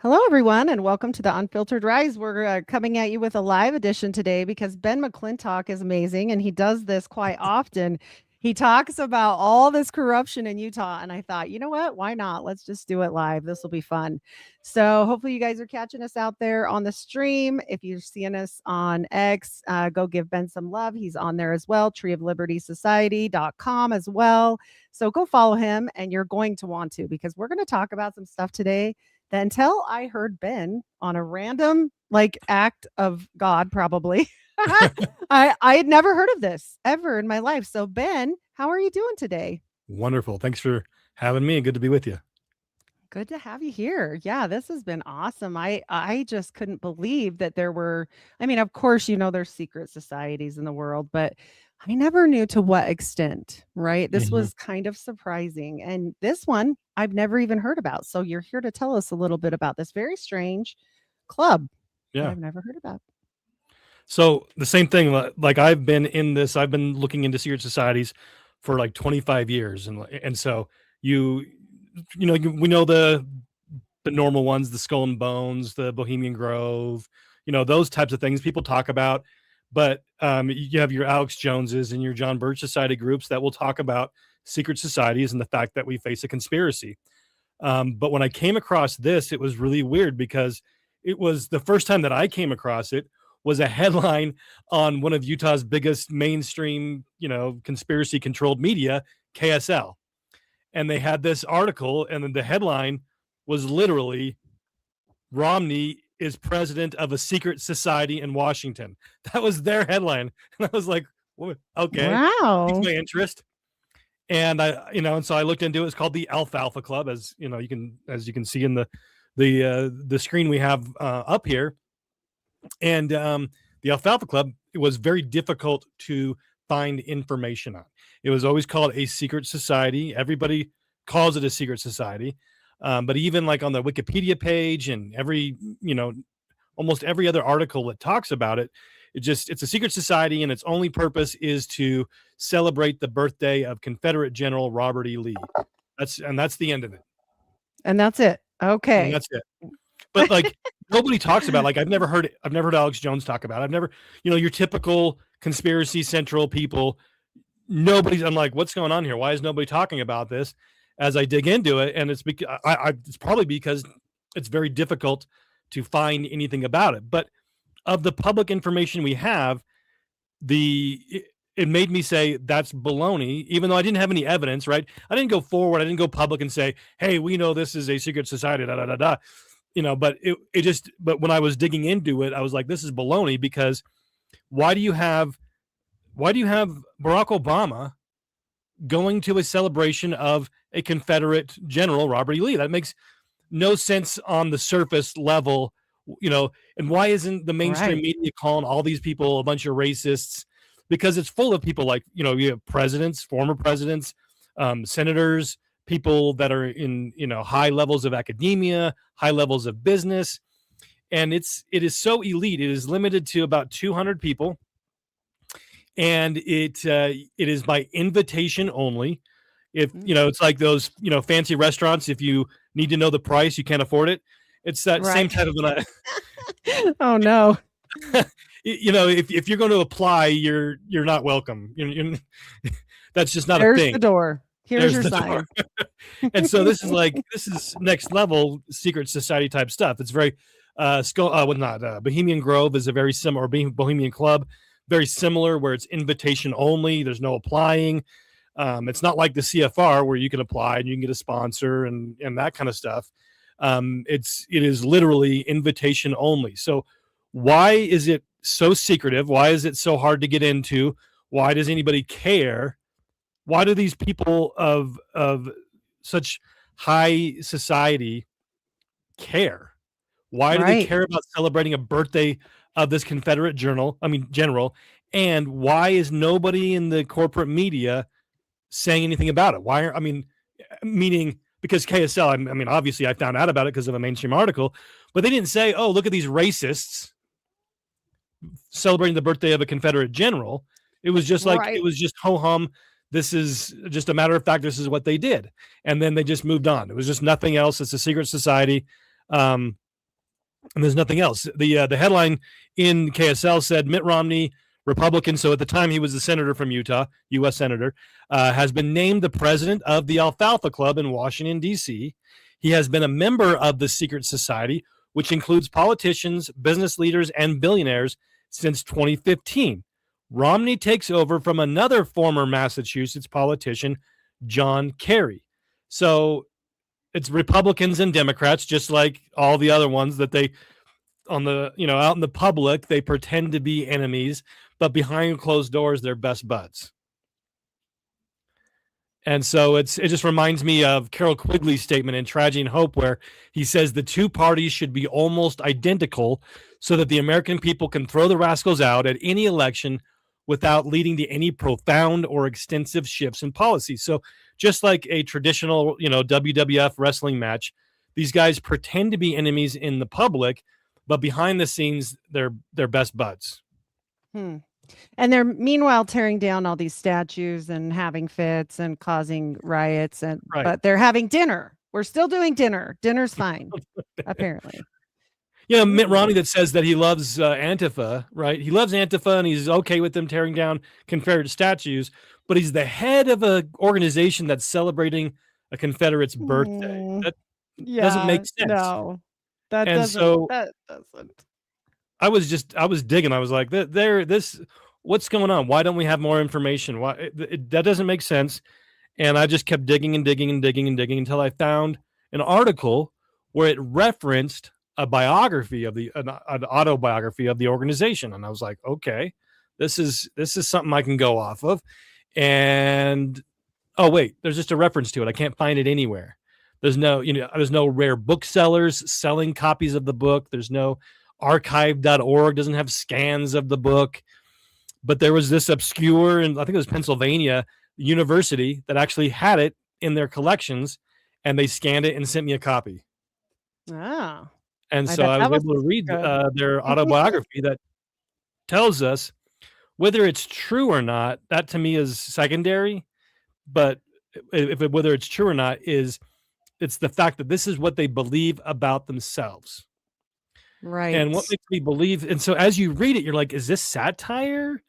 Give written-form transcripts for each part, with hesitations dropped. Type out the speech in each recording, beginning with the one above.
Hello, everyone, and welcome to the Unfiltered Rise. We're coming at you with a live edition today because Ben McClintock is amazing and he does this quite often. He talks about all this corruption in Utah, and I thought, you know what? Why not? Let's just do it live. This will be fun. So, hopefully, you guys are catching us out there on the stream. If you're seeing us on X, go give Ben some love. He's on there as well, treeoflibertysociety.com as well. So, go follow him, and you're going to want to because we're going to talk about some stuff today that until I heard Ben on a random act of God, probably. I had never heard of this ever in my life. So Ben, how are you doing today? Wonderful. Thanks for having me. Good to be with you. Good to have you here. Yeah, this has been awesome. I just couldn't believe that there were, I mean, of course, there's secret societies in the world, but I never knew to what extent, right? This Mhm. was kind of surprising. And this one I've never even heard about. So you're here to tell us a little bit about this very strange club that Yeah. I've never heard about. So the same thing, like I've been in this, I've been looking into secret societies for like 25 years. And so you, we know the normal ones, the Skull and Bones, the Bohemian Grove, those types of things people talk about. But you have your Alex Joneses and your John Birch Society groups that will talk about secret societies and the fact that we face a conspiracy. But when I came across this, it was really weird because it was the first time that I came across it was a headline on one of Utah's biggest mainstream, conspiracy controlled media, KSL. And they had this article, and then the headline was literally Romney is president of a secret society in Washington. That was their headline. And I was like, okay, piques Wow. my interest. And and so I looked into it. It's called the Alfalfa Club, as you can see in the screen we have up here. And the Alfalfa Club, it was very difficult to find information on. It was always called a secret society. Everybody calls it a secret society. But even like on the Wikipedia page and almost every other article that talks about it, it's a secret society, and its only purpose is to celebrate the birthday of Confederate General Robert E. Lee. That's the end of it. And that's it. And Okay. that's it. But like nobody talks about, like, I've never heard Alex Jones talk about it. I've never, your typical conspiracy central people. I'm like, what's going on here? Why is nobody talking about this? As I dig into it, and it's because it's probably because it's very difficult to find anything about it. But of the public information we have, it made me say that's baloney, even though I didn't have any evidence. Right? I didn't go forward. I didn't go public and say, "Hey, we know this is a secret society." Da da da da. But when I was digging into it, I was like, this is baloney, because why do you have Barack Obama going to a celebration of a Confederate general, Robert E. Lee? That makes no sense on the surface level, and why isn't the mainstream Right. media calling all these people a bunch of racists? Because it's full of people like, you have presidents, former presidents, senators, people that are in, high levels of academia, high levels of business. And it is so elite. It is limited to about 200 people. And it is by invitation only. If, it's like those, fancy restaurants, if you need to know the price, you can't afford it. It's that same Right. type of an, Oh no. if you're going to apply, you're not welcome. That's just not a There's thing. the door. Here's There's your the door. sign. And so this is next level secret society type stuff. It's very Bohemian Grove is a very similar, or Bohemian Club, very similar, where it's invitation only. There's no applying. It's not like the CFR where you can apply and you can get a sponsor and that kind of stuff. It is literally invitation only. So why is it so secretive? Why is it so hard to get into? Why does anybody care? Why do these people of such high society care? Why do they Right. care about celebrating a birthday of this Confederate general? And why is nobody in the corporate media saying anything about it? Meaning, because KSL, obviously I found out about it because of a mainstream article, but they didn't say, oh, look at these racists celebrating the birthday of a Confederate general. It was just like, it Right. was just ho-hum. This is just a matter of fact. This is what they did. And then they just moved on. It was just nothing else. It's a secret society. and there's nothing else. The headline in KSL said Mitt Romney, Republican, so at the time he was the senator from Utah, U.S. senator, has been named the president of the Alfalfa Club in Washington, D.C. He has been a member of the secret society, which includes politicians, business leaders, and billionaires since 2015. Romney takes over from another former Massachusetts politician, John Kerry. So it's Republicans and Democrats, just like all the other ones that they on the out in the public they pretend to be enemies, but behind closed doors they're best buds. And so it just reminds me of Carol Quigley's statement in Tragedy and Hope, where he says the two parties should be almost identical so that the American people can throw the rascals out at any election without leading to any profound or extensive shifts in policy. So just like a traditional, WWF wrestling match, these guys pretend to be enemies in the public, but behind the scenes, they're best buds. And they're meanwhile tearing down all these statues and having fits and causing riots. But they're having dinner. We're still doing dinner. Dinner's fine, apparently. Mitt Romney that says that he loves Antifa, right? He loves Antifa and he's okay with them tearing down Confederate statues, but he's the head of an organization that's celebrating a Confederate's birthday. That doesn't make sense. No, that doesn't. I was digging. I was like, what's going on? Why don't we have more information? Why that doesn't make sense? And I just kept digging and digging and digging and digging until I found an article where it referenced a biography of an autobiography of the organization. And I was like, okay, this is something I can go off of. And oh wait, there's just a reference to it. I can't find it anywhere. There's no rare booksellers selling copies of the book. There's no archive.org doesn't have scans of the book, but there was this obscure, and I think it was Pennsylvania university that actually had it in their collections, and they scanned it and sent me a copy. Oh. And so I was able to read their autobiography that tells us whether it's true or not. That to me is secondary, but whether it's true or not it's the fact that this is what they believe about themselves. Right. And what makes me believe, and so as you read it, you're like, is this satire?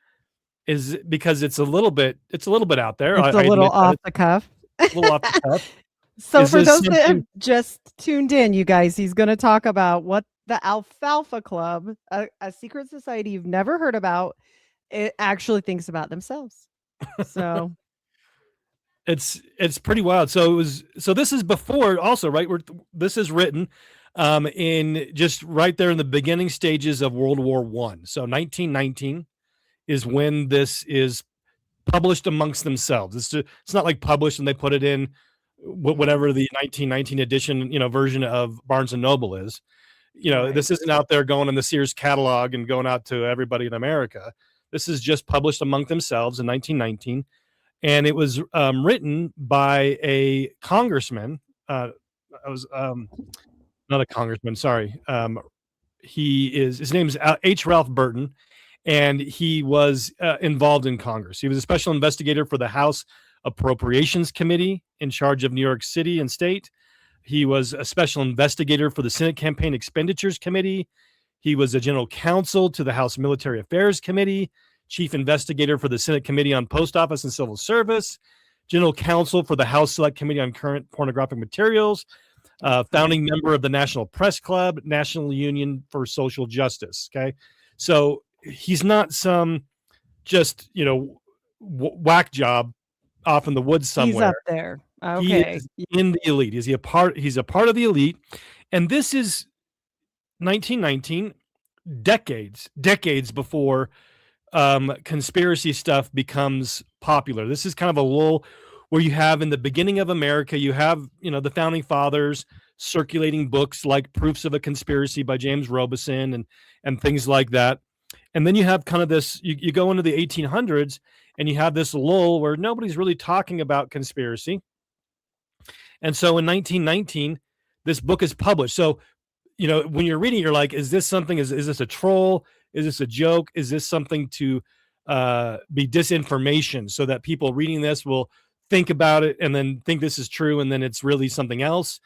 Is it because it's a little bit out there? It's a little off the cuff. A little off the cuff. So for those that have just tuned in, you guys, he's going to talk about what the Alfalfa Club, a secret society you've never heard about, it actually thinks about themselves. So it's pretty wild. So this is before also, right? This is written in just right there in the beginning stages of World War I. So 1919 is when this is published amongst themselves. It's not like published and they put it in whatever the 1919 edition, version of Barnes and Noble is. Right. This isn't out there going in the Sears catalog and going out to everybody in America. This is just published among themselves in 1919. And it was written by a congressman. Not a congressman, sorry. His name is H. Ralph Burton, and he was involved in Congress. He was a special investigator for the House Appropriations Committee in charge of New York City and state. He was a special investigator for the Senate Campaign Expenditures Committee. He was a general counsel to the House Military Affairs Committee, chief investigator for the Senate Committee on Post Office and Civil Service, general counsel for the House Select Committee on Current Pornographic Materials, founding member of the National Press Club, National Union for Social Justice. Okay. So he's not some just, whack job off in the woods somewhere. He's up there. Okay. He is in the elite. He's a part of the elite. And this is 1919, decades before conspiracy stuff becomes popular. This is kind of a lull where you have in the beginning of America, you have, the founding fathers circulating books like Proofs of a Conspiracy by James Robeson and things like that. And then you have kind of this, you go into the 1800s and you have this lull where nobody's really talking about conspiracy. And so in 1919, this book is published. So, when you're reading, you're like, is this something, is this a troll? Is this a joke? Is this something to be disinformation so that people reading this will think about it and then think this is true and then it's really something else?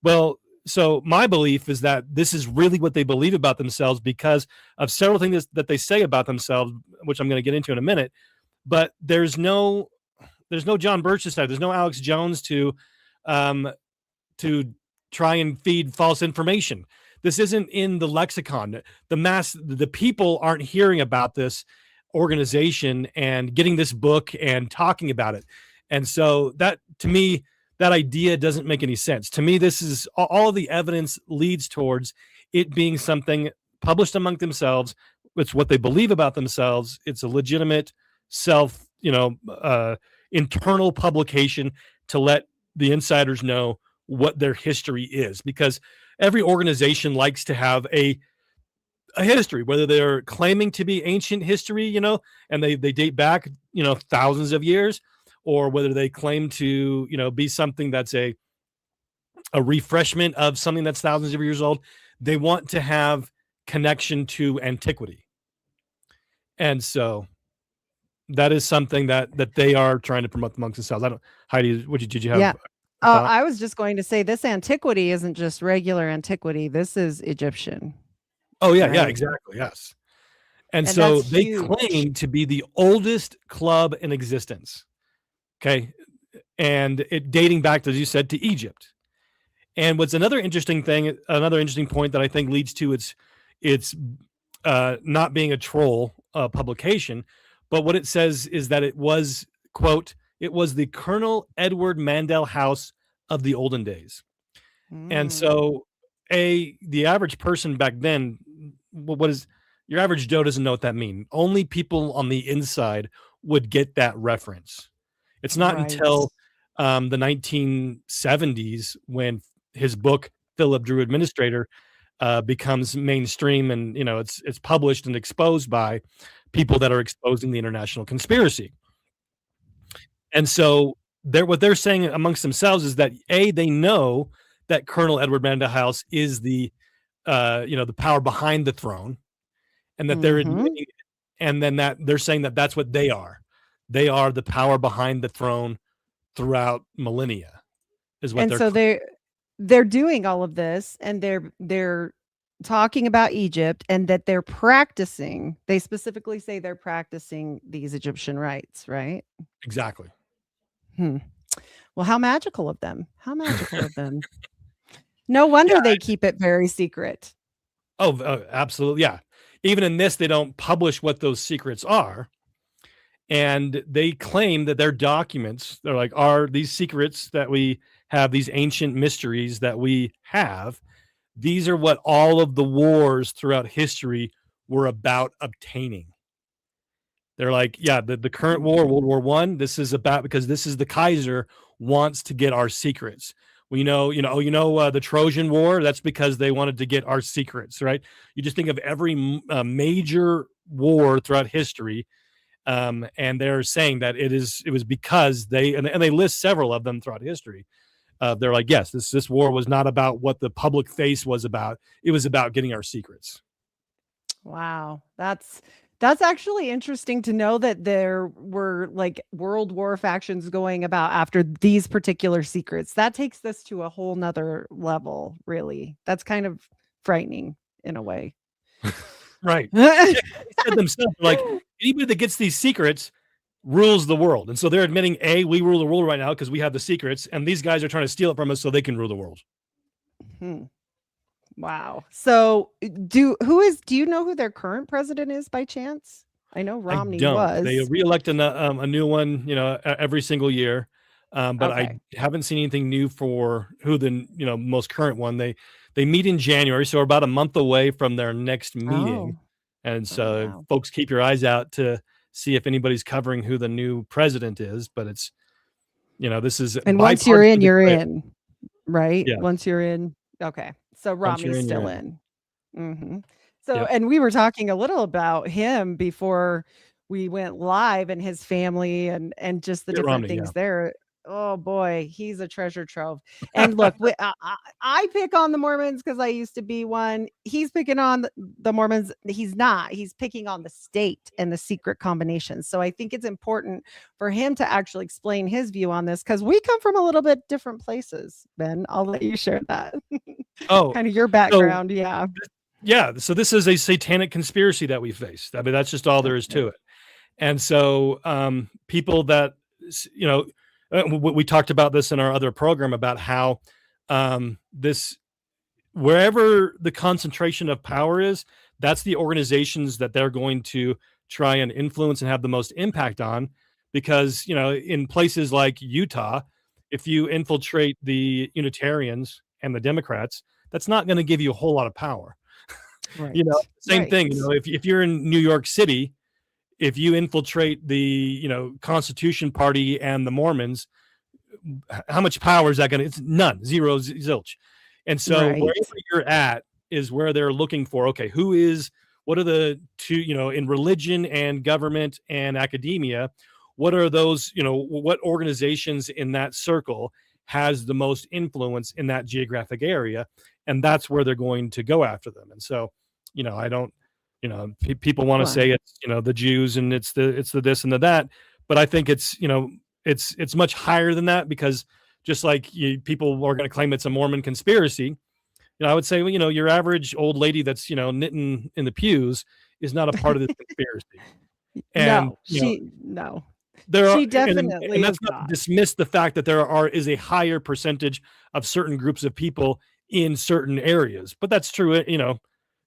Well, so my belief is that this is really what they believe about themselves because of several things that they say about themselves, which I'm going to get into in a minute. But there's no John Birch this time. There's no Alex Jones um, to try and feed false information. This isn't in the lexicon. The people aren't hearing about this organization and getting this book and talking about it. And so that, to me, that idea doesn't make any sense. To me, this is all the evidence leads towards it being something published among themselves. It's what they believe about themselves. It's a legitimate self, internal publication to let the insiders know what their history is, because every organization likes to have a history, whether they're claiming to be ancient history, and they date back, thousands of years, or whether they claim to, be something that's a refreshment of something that's thousands of years old. They want to have connection to antiquity. And so that is something that they are trying to promote amongst themselves. Heidi, did you have? Yeah. I was just going to say this antiquity isn't just regular antiquity. This is Egyptian. Oh, yeah, right? Yeah, exactly. Yes. And so they claim to be the oldest club in existence. Okay. And it dating back, as you said, to Egypt. And what's another interesting point that I think leads to its not being a troll publication, but what it says is that it was, quote, it was the Colonel Edward Mandel House of the olden days. And so the average person back then, what is your average Joe doesn't know what that means. Only people on the inside would get that reference. It's not until the 1970s when his book, Philip Drew Administrator, becomes mainstream, and it's published and exposed by people that are exposing the international conspiracy. And so what they're saying amongst themselves is that they know that Colonel Edward Mandel House is the power behind the throne, and that they're admitting it, and then that they're saying that that's what they are. They are the power behind the throne throughout millennia, is what. And so they're doing all of this, and they're talking about Egypt, and that they're practicing. They specifically say they're practicing these Egyptian rites, right? Exactly. Well, how magical of them. How magical of them. No wonder they keep it very secret. Oh, absolutely. Yeah. Even in this, they don't publish what those secrets are. And they claim that their documents, they're like, are these secrets that we have, these ancient mysteries that we have, these are what all of the wars throughout history were about obtaining. They're like, yeah, the current war, World War I, this is about, because this is the Kaiser wants to get our secrets. We know, the Trojan War, that's because they wanted to get our secrets, right? You just think of every major war throughout history, and they're saying that it was because and they list several of them throughout history. They're like, yes, this war was not about what the public face was about. It was about getting our secrets. Wow, that's actually interesting to know that there were like World War factions going about after these particular secrets. That takes this to a whole nother level, really. That's kind of frightening in a way. Right. They said themselves, like, anybody that gets these secrets rules the world. And so they're admitting, we rule the world right now because we have the secrets, and these guys are trying to steal it from us so they can rule the world. Wow. So do you know who their current president is by chance? I know Romney was. They reelect a new one, every single year. But I haven't seen anything new for who the most current one. They meet in January, so we're about a month away from their next meeting. And so folks, keep your eyes out to see if anybody's covering who the new president is. But it's, this is, and once you're in, right? Yeah. Once you're in. Okay. So Romney's still in. So, and we were talking a little about him before we went live, and his family and just the different things there. Oh boy, he's a treasure trove. And look, I pick on the Mormons because I used to be one. He's picking on the Mormons. He's not. He's picking on the state and the secret combinations. So I think it's important for him to actually explain his view on this, because we come from a little bit different places. Ben, I'll let you share that. Oh, kind of your so background. Yeah. yeah, so this is a satanic conspiracy that we face. I mean, that's just all there is Okay. to it. And so, people that we talked about this in our other program about how this wherever the concentration of power is, that's the organizations that they're going to try and influence and have the most impact on. Because in places like Utah, if you infiltrate the Unitarians and the Democrats, that's not going to give you a whole lot of power. Right. Same Right. thing. If you're in New York City, if you infiltrate the Constitution Party and the Mormons, how much power is that going to? It's none, zero, zilch. And so Right. wherever you're at is where they're looking for. Okay, what are the two? In religion and government and academia, what are those? What organizations in that circle has the most influence in that geographic area, and that's where they're going to go after them. And so, I don't people want to Well, say it's the Jews and it's the this and the that, but I think it's much higher than that, because just like people are going to claim it's a Mormon conspiracy, I would say, well, your average old lady that's knitting in the pews is not a part of this conspiracy. And no, no, there are, she and definitely that's is not to not. dismiss the fact that is a higher percentage of certain groups of people in certain areas, but that's true.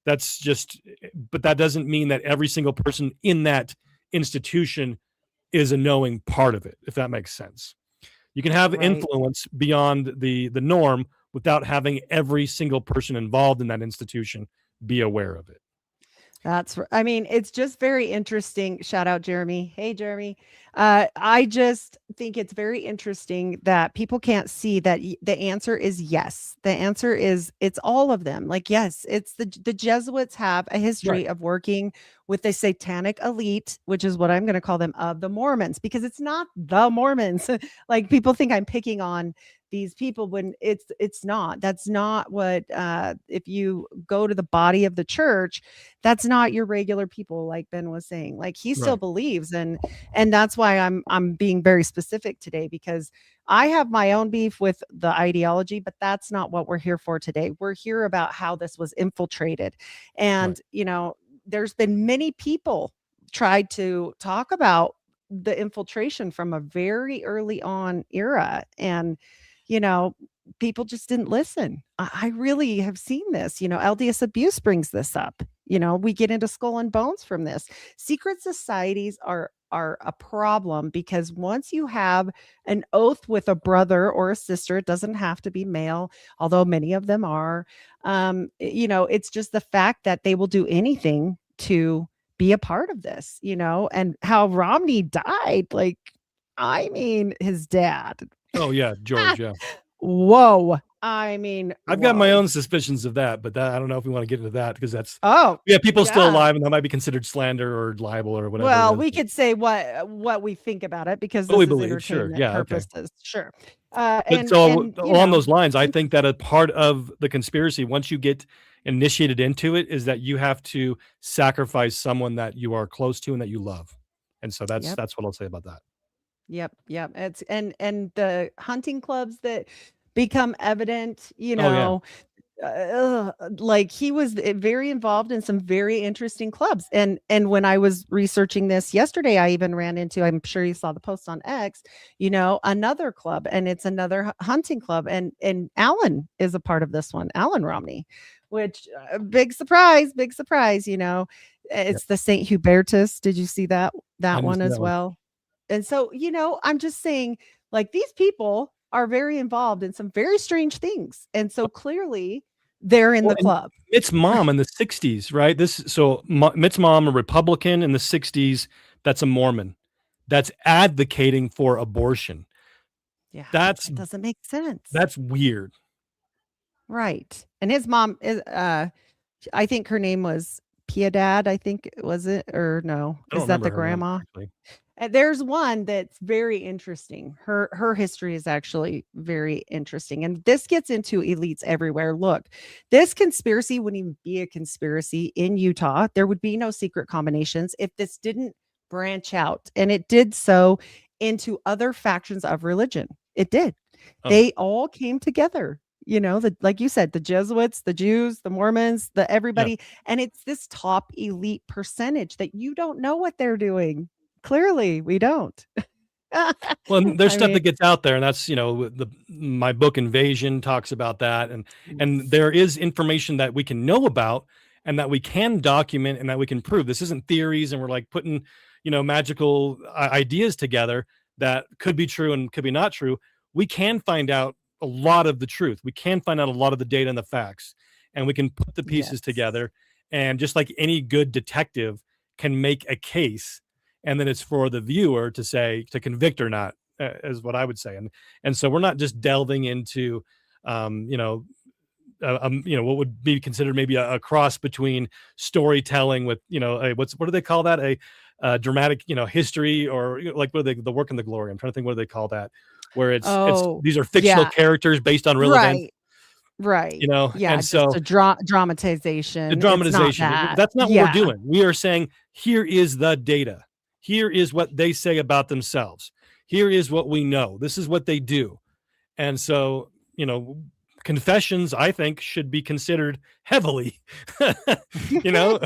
That's just, but that doesn't mean that every single person in that institution is a knowing part of it, if that makes sense. You can have Right. influence beyond the norm without having every single person involved in that institution be aware of it. I mean, it's just very interesting. Shout out Jeremy. Hey, Jeremy. I just think it's very interesting that people can't see that the answer is yes. The answer is it's all of them. Like, yes, it's the Jesuits have a Right. history of working with the satanic elite, which is what I'm going to call them, of the Mormons, because it's not the Mormons. Like, people think I'm picking on these people when it's not. That's not what if you go to the body of the church, that's not your regular people, like Ben was saying. Like, he still Right. believes, and that's why I'm being very specific today, because I have my own beef with the ideology, but that's not what we're here for today. We're here about how this was infiltrated. Right. And there's been many people tried to talk about the infiltration from a very early on era, and you know people just didn't listen. I really have seen this. LDS abuse brings this up. We get into skull and bones from this. Secret societies are a problem, because once you have an oath with a brother or a sister, it doesn't have to be male, although many of them are. It's just the fact that they will do anything to be a part of this. And how Romney died, like, I mean, his dad. Oh yeah, George. Yeah. Whoa. I mean, I've got my whoa. own suspicions of that, but I don't know if we want to get into that, because that's, Oh, yeah, people still yeah. alive and that might be considered slander or libel or whatever it Well, is. we could say what we think about it, because What we this is believe, sure. entertainment Yeah, okay. purposes. Sure. But And so and along those lines, I think that a part of the conspiracy, once you get initiated into it, is that you have to sacrifice someone that you are close to and that you love. And so that's yep. that's what I'll say about that. Yep, yep. It's and the hunting clubs that become evident, Oh yeah. like, he was very involved in some very interesting clubs. And when I was researching this yesterday, I even ran into, I'm sure you saw the post on X, another club, and it's another hunting club, and Alan is a part of this one, Alan Romney, which big surprise. Yeah. It's the St. Hubertus. Did you see I that didn't one see as that one. well? And so, I'm just saying, like, these people are very involved in some very strange things. And so clearly they're in Well, the and club. Mitt's mom in the 60s, right? Mitt's mom, a Republican in the 60s, that's a Mormon. That's advocating for abortion. Yeah, That's it doesn't make sense. that's weird. Right. And his mom is I think her name was Piedad, I think, was it, or no? I don't Is that remember the her name grandma? actually. There's one that's very interesting. Her history is actually very interesting. And this gets into elites everywhere. Look, this conspiracy wouldn't even be a conspiracy in Utah. There would be no secret combinations if this didn't branch out. And it did so into other factions of religion. It did. Oh, They all came together. like you said, the Jesuits, the Jews, the Mormons, the Yeah. everybody. And it's this top elite percentage that you don't know what they're doing. Clearly, we don't. Well, and there's I stuff mean, that gets out there, and that's, my book Invasion talks about that, and yes. there is information that we can know about and that we can document and that we can prove. This isn't theories, and we're like putting, magical ideas together that could be true and could be not true. We can find out a lot of the truth. We can find out a lot of the data and the facts, and we can put the pieces Yes. together. And just like any good detective can make a case, and then it's for the viewer to say to convict or not, is what I would say. And so we're not just delving into, um, you know, what would be considered maybe a cross between storytelling with, what do they call that? A dramatic, history, or like what are they, the work and the glory. I'm trying to think, what do they call that? Where it's Oh, these are fictional yeah. characters based on real events, Right. Right. Yeah, and just so a the dramatization. It's not dramatization, that. that's not what we're Yeah. doing. We are saying, here is the data. Here is what they say about themselves. Here is what we know. This is what they do. And so, confessions, I think, should be considered heavily. you know?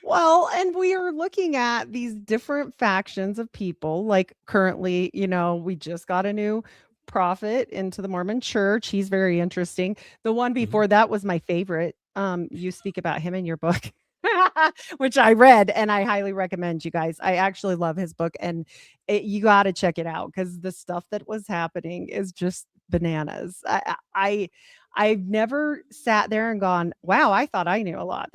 Well, and we are looking at these different factions of people. Like currently, we just got a new prophet into the Mormon church. He's very interesting. The one Mhm. before that was my favorite. You speak about him in your book, which I read and I highly recommend you guys. I actually love his book and you got to check it out because the stuff that was happening is just bananas. I've never sat there and gone, wow, I thought I knew a lot.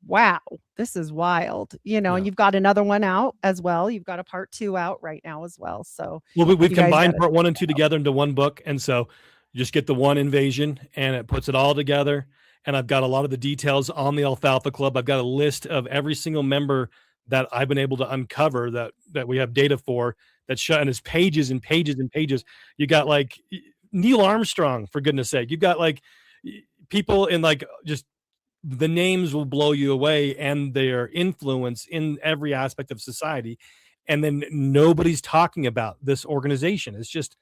Wow, this is wild, and Yeah. you've got another one out as well. You've got a part 2 out right now as well. So Well, we've you guys combined gotta part one check and that two out. together into one book. And so you just get the one invasion and it puts it all together. And I've got a lot of the details on the Alfalfa Club. I've got a list of every single member that I've been able to uncover that we have data for, that show, and it's pages and pages and pages. You got like Neil Armstrong, for goodness sake. You've got like people in like just the names will blow you away, and their influence in every aspect of society. And then nobody's talking about this organization. It's just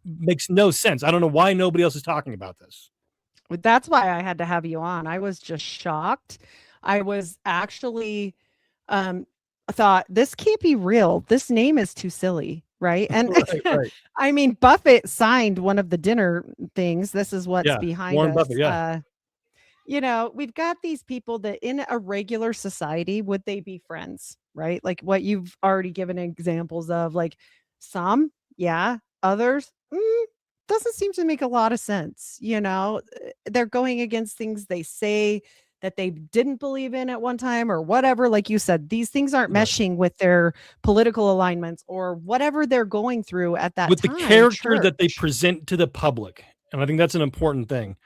makes no sense. I don't know why nobody else is talking about this. But that's why I had to have you on. I was just shocked. I was actually, um, I thought, "This can't be real. This name is too silly." Right? And Right, right. I mean, Buffett signed one of the dinner things. This is what's Yeah, behind Warren Buffett, us. yeah. We've got these people that in a regular society, would they be friends? Right? Like what you've already given examples of, like some, yeah, others, doesn't seem to make a lot of sense. They're going against things they say that they didn't believe in at one time or whatever. Like you said, these things aren't Right. meshing with their political alignments or whatever they're going through at that With the time, character that they church. present to the public, and I think that's an important thing.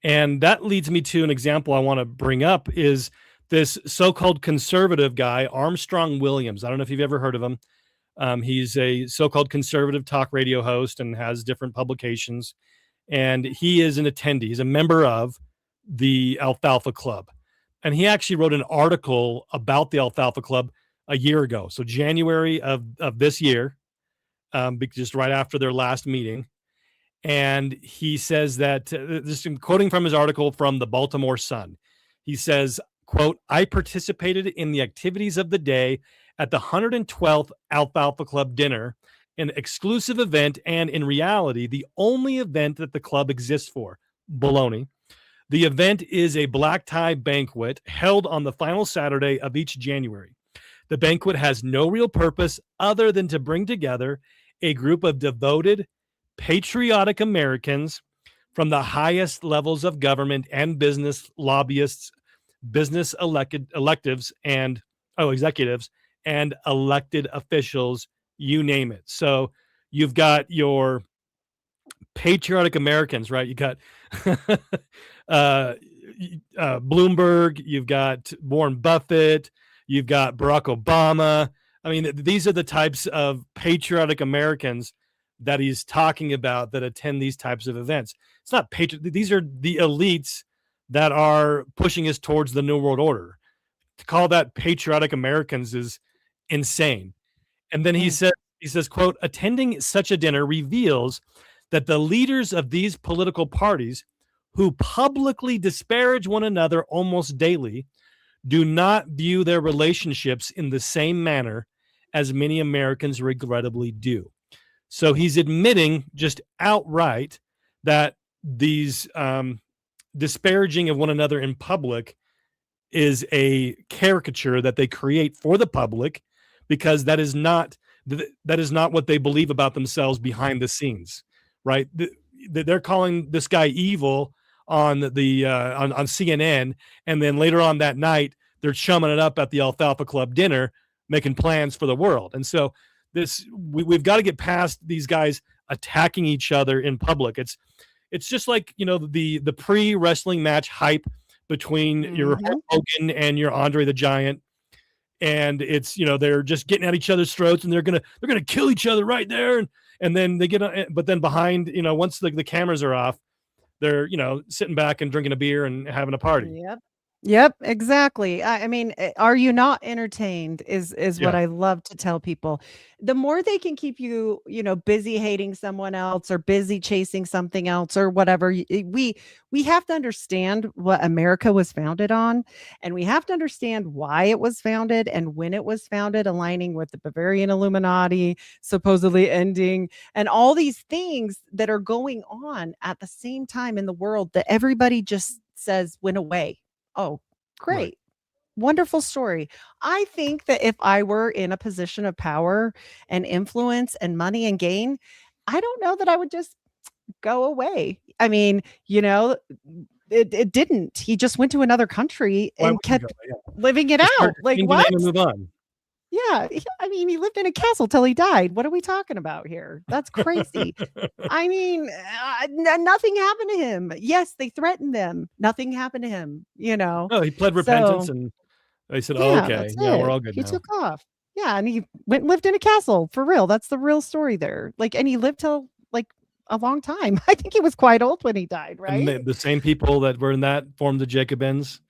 And that leads me to an example I wanna bring up is this so-called conservative guy, Armstrong Williams. I don't know if you've ever heard of him. He's a so-called conservative talk radio host and has different publications. And he is an attendee. He's a member of the Alfalfa Club. And he actually wrote an article about the Alfalfa Club a year ago. So January of this year, just right after their last meeting. And he says that, just quoting from his article from the Baltimore Sun, he says, quote, I participated in the activities of the day at the 112th Alfalfa Club dinner, an exclusive event, and in reality, the only event that the club exists for. Baloney. The event is a black tie banquet held on the final Saturday of each January. The banquet has no real purpose other than to bring together a group of devoted, patriotic Americans from the highest levels of government and business, lobbyists, business electives, and executives and elected officials, you name it. So you've got your patriotic Americans, right? You got uh, Bloomberg, you've got Warren Buffett, you've got Barack Obama. I mean, these are the types of patriotic Americans that he's talking about that attend these types of events. It's not these are the elites that are pushing us towards the New World Order. To call that patriotic Americans is insane. And then he Mm. says, quote, attending such a dinner reveals that the leaders of these political parties, who publicly disparage one another almost daily, do not view their relationships in the same manner as many Americans regrettably do. So he's admitting just outright that these disparaging of one another in public is a caricature that they create for the public, because that is not what they believe about themselves behind the scenes, right? They're calling this guy evil on the on CNN, and then later on that night they're chumming it up at the Alfalfa Club dinner, making plans for the world. And so we've got to get past these guys attacking each other in public. It's just like, the pre-wrestling match hype between your Hulk Hogan and your Andre the Giant, and it's, they're just getting at each other's throats, and they're gonna kill each other right there, and then they get, but then behind, once the cameras are off, they're sitting back and drinking a beer and having a party. Yep, exactly. I mean, are you not entertained is what Yeah. I love to tell people. The more they can keep you, busy hating someone else or busy chasing something else or whatever, we have to understand what America was founded on, and we have to understand why it was founded and when it was founded, aligning with the Bavarian Illuminati, supposedly ending, and all these things that are going on at the same time in the world that everybody just says went away. Oh, Right. great. Wonderful story. I think that if I were in a position of power and influence and money and gain, I don't know that I would just go away. I mean, it didn't. He just went to another country Why and would you go? kept Yeah. living it Just out. Like, change your what? name and move on. Yeah. I mean, he lived in a castle till he died. What are we talking about here? That's crazy. I mean, nothing happened to him. Yes, they threatened them. Nothing happened to him, No, he pled repentance, So, and they said, "Oh, yeah, okay, that's yeah, we're it. all good He now." took off. Yeah, and he went and lived in a castle for real. That's the real story there. Like, and he lived till like a long time. I think he was quite old when he died, And right? the same people that were in that formed the Jacobins,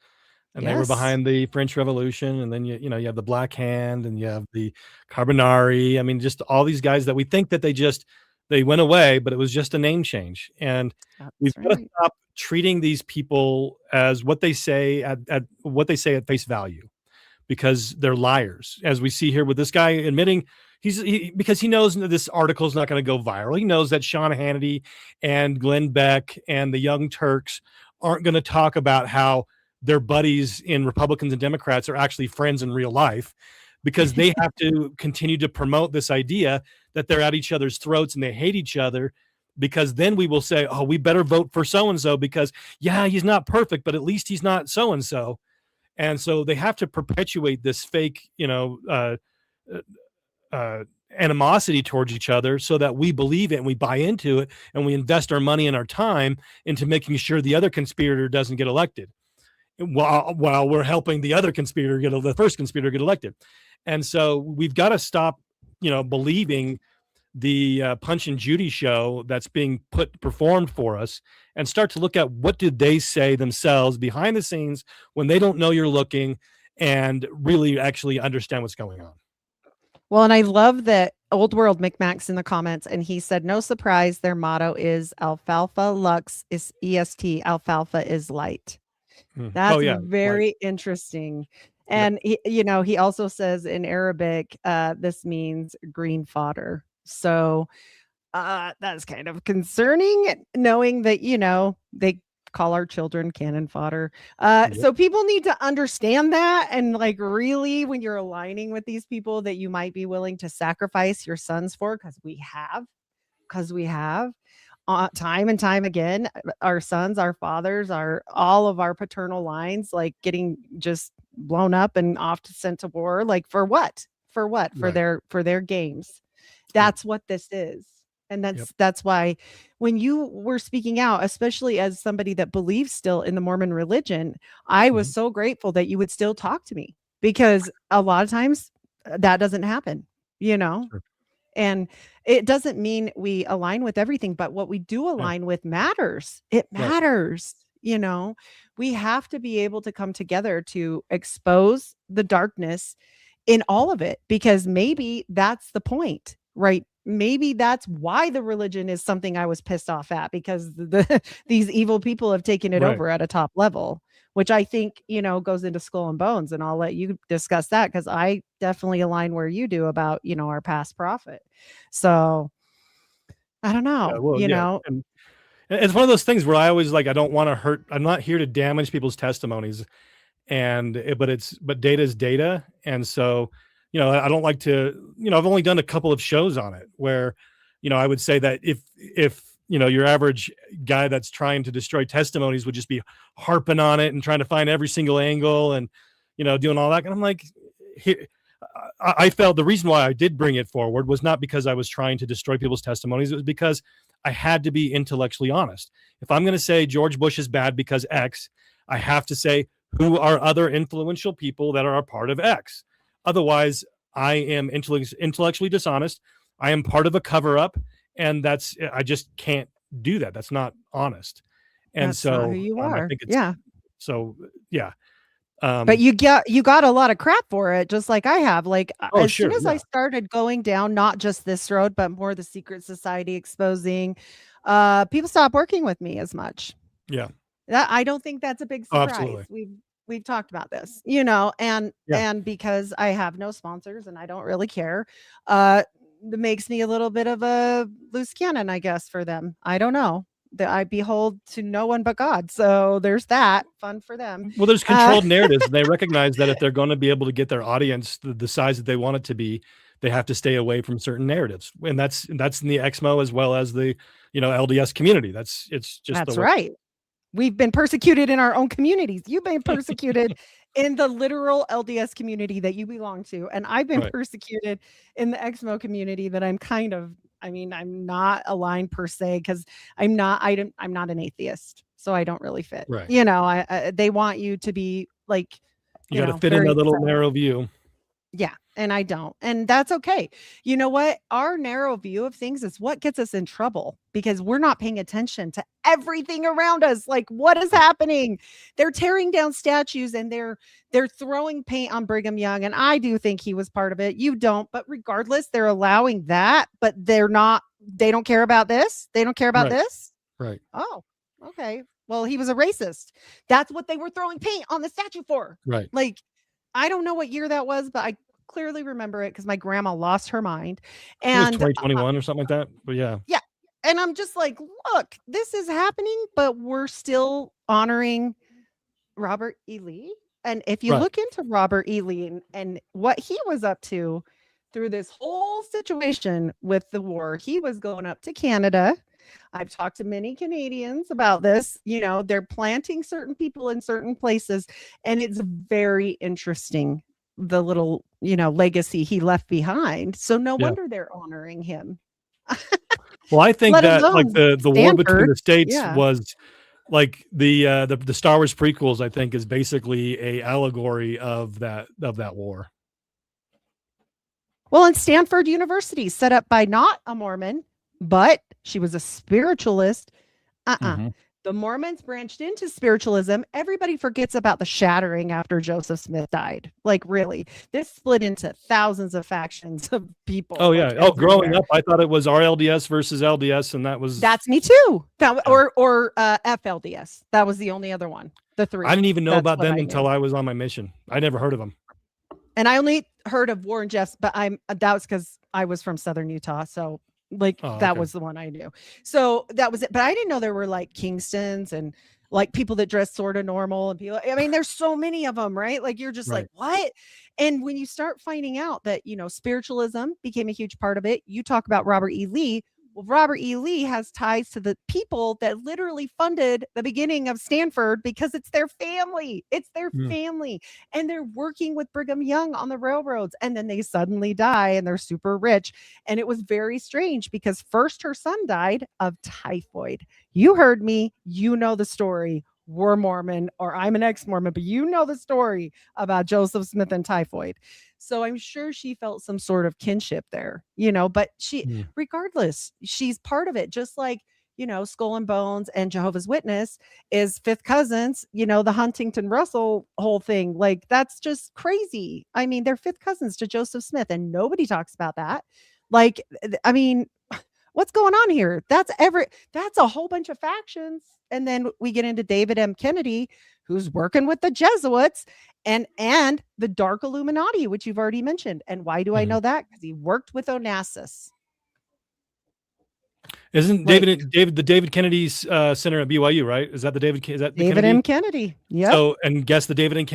and they were Yes, behind the French Revolution, and then you have the Black Hand, and you have the Carbonari. I mean, just all these guys that we think that they went away, but it was just a name change. And we've that's got to right. stop treating these people as what they say at what they say at face value, because they're liars, as we see here with this guy admitting because he knows that this article is not going to go viral. He knows that Sean Hannity and Glenn Beck and the Young Turks aren't going to talk about how their buddies in Republicans and Democrats are actually friends in real life, because they have to continue to promote this idea that they're at each other's throats and they hate each other, because then we will say, oh, we better vote for so-and-so because, yeah, he's not perfect, but at least he's not so-and-so. And so they have to perpetuate this fake, animosity towards each other, so that we believe it and we buy into it, and we invest our money and our time into making sure the other conspirator doesn't get elected, while we're helping the other conspirator the first conspirator get elected. And so we've got to stop, believing the Punch and Judy show that's being performed for us, and start to look at what did they say themselves behind the scenes when they don't know you're looking, and really actually understand what's going on. Well, and I love that Old World Micmac's in the comments, and he said, no surprise, their motto is Alfalfa Lux is EST, Alfalfa is light. Oh That's yeah, like, very interesting. yep. And he also says in Arabic, this means green fodder. So that's kind of concerning, knowing that, they call our children cannon fodder. Yep. So people need to understand that. And like, really, when you're aligning with these people that you might be willing to sacrifice your sons for, because we have time and time again, our sons, our fathers, all of our paternal lines, like getting just blown up and sent to war. Like, for what? Right. For their games. Yep. That's what this is. And that's why when you were speaking out, especially as somebody that believes still in the Mormon religion, I was so grateful that you would still talk to me, because a lot of times that doesn't happen, Sure. and it doesn't mean we align with everything, but what we do Yeah. align with matters. It Right. matters. We have to be able to come together to expose the darkness in all of it, because maybe that's the point, right? maybe that's why the religion is something I was pissed off at, because these evil people have taken it Right. over at a top level, which I think, goes into Skull and Bones, and I'll let you discuss that because I definitely align where you do about, our past prophet. So I don't Yeah. know, Well, yeah. And it's one of those things where I always like, I don't want to hurt. I'm not here to damage people's testimonies, but data is data. And so, I don't like to, I've only done a couple of shows on it where, I would say that if, your average guy that's trying to destroy testimonies would just be harping on it and trying to find every single angle and, doing all that. And I'm like, I felt the reason why I did bring it forward was not because I was trying to destroy people's testimonies. It was because I had to be intellectually honest. If I'm going to say George Bush is bad because X, I have to say who are other influential people that are a part of X. Otherwise, I am intellectually dishonest. I am part of a cover up, and I just can't do that. That's not honest. And that's not who so you I are. think it's Yeah. so yeah. But you got a lot of crap for it, just like I have. Like, Oh, as soon sure, as I yeah, started going down not just this road, but more the secret society exposing, people stopped working with me as much. yeah, That, I don't think that's a big oh, surprise. absolutely, We've talked about this, and yeah. because I have no sponsors and I don't really care, it makes me a little bit of a loose cannon, I guess, for them. I don't know. That I behold to no one but God. So there's that. Fun for them. Well, there's Uh, controlled narratives, and they recognize that if they're going to be able to get their audience the size that they want it to be, they have to stay away from certain narratives, and that's in the XMO as well as the LDS community. It's just the that's way. right. We've been persecuted in our own communities. You've been persecuted in the literal LDS community that you belong to. And I've been Right, persecuted in the XMO community that I'm not aligned per se, because I'm not an atheist. So I don't really fit. right. They want you to be like, You got to fit in very a little accepting. narrow view. Yeah, and I don't. And that's okay. You know what? Our narrow view of things is what gets us in trouble, because we're not paying attention to everything around us. Like, what is Right, happening? They're tearing down statues, and they're throwing paint on Brigham Young, and I do think he was part of it. You don't, but regardless, they're allowing that, but they don't care about this. They don't care about right, this. right, Oh, okay. Well, he was a racist. That's what they were throwing paint on the statue for. right. Like, I don't know what year that was, but I clearly remember it because my grandma lost her mind. I think it was And 2021 or something like that. But yeah, yeah, and I'm just like, look, this is happening, but we're still honoring Robert E. Lee. And if you right, look into Robert E. Lee and what he was up to through this whole situation with the war, he was going up to Canada. I've talked to many Canadians about this. They're planting certain people in certain places, and it's very interesting, the little, legacy he left behind. So no yeah. wonder they're honoring him. Well, I think Let that like alone the war between Stanford. the states Yeah. was like the Star Wars prequels. I think is basically a allegory of that war. Well, and Stanford University, set up by not a Mormon, but she was a spiritualist. Uh-uh. Hmm. The Mormons branched into spiritualism. Everybody forgets about the shattering after Joseph Smith died. Like, really, this split into thousands of factions of people. Oh Like, yeah. Oh, growing everywhere. up, I thought it was RLDS versus LDS, and that was That's me too. yeah. Or FLDS. That was the only other one. The I three. didn't even know That's about what them I until knew. I was on my mission. I never heard of them. And I only heard of Warren Jeffs, but that was because I was from Southern Utah. So, like, Oh, that okay. was the one I knew. So that was it. But I didn't know there were like Kingstons and like people that dress sort of normal and people. I mean, there's so many of them, right? Like, you're just like, Right. what? And when you start finding out that, spiritualism became a huge part of it, you talk about Robert E. Lee. Well, Robert E. Lee has ties to the people that literally funded the beginning of Stanford, because it's their family. It's their Mm. family. And they're working with Brigham Young on the railroads. And then they suddenly die and they're super rich. And it was very strange because first her son died of typhoid. You heard me. You know the story. We're Mormon, or I'm an ex-Mormon, but you know the story about Joseph Smith and typhoid. So I'm sure she felt some sort of kinship there, but Mm. regardless, she's part of it. Just like, Skull and Bones and Jehovah's Witness is fifth cousins, the Huntington Russell whole thing. Like, that's just crazy. I mean, they're fifth cousins to Joseph Smith, and nobody talks about that. Like, I mean, what's going on here? That's a whole bunch of factions. And then we get into David M. Kennedy, who's working with the Jesuits and the dark Illuminati, which you've already mentioned. And why do I know that? Because he worked with Onassis. Isn't Like the David Kennedy Center at BYU, right? Is that the David David M. Kennedy? Yeah. So, and guess the David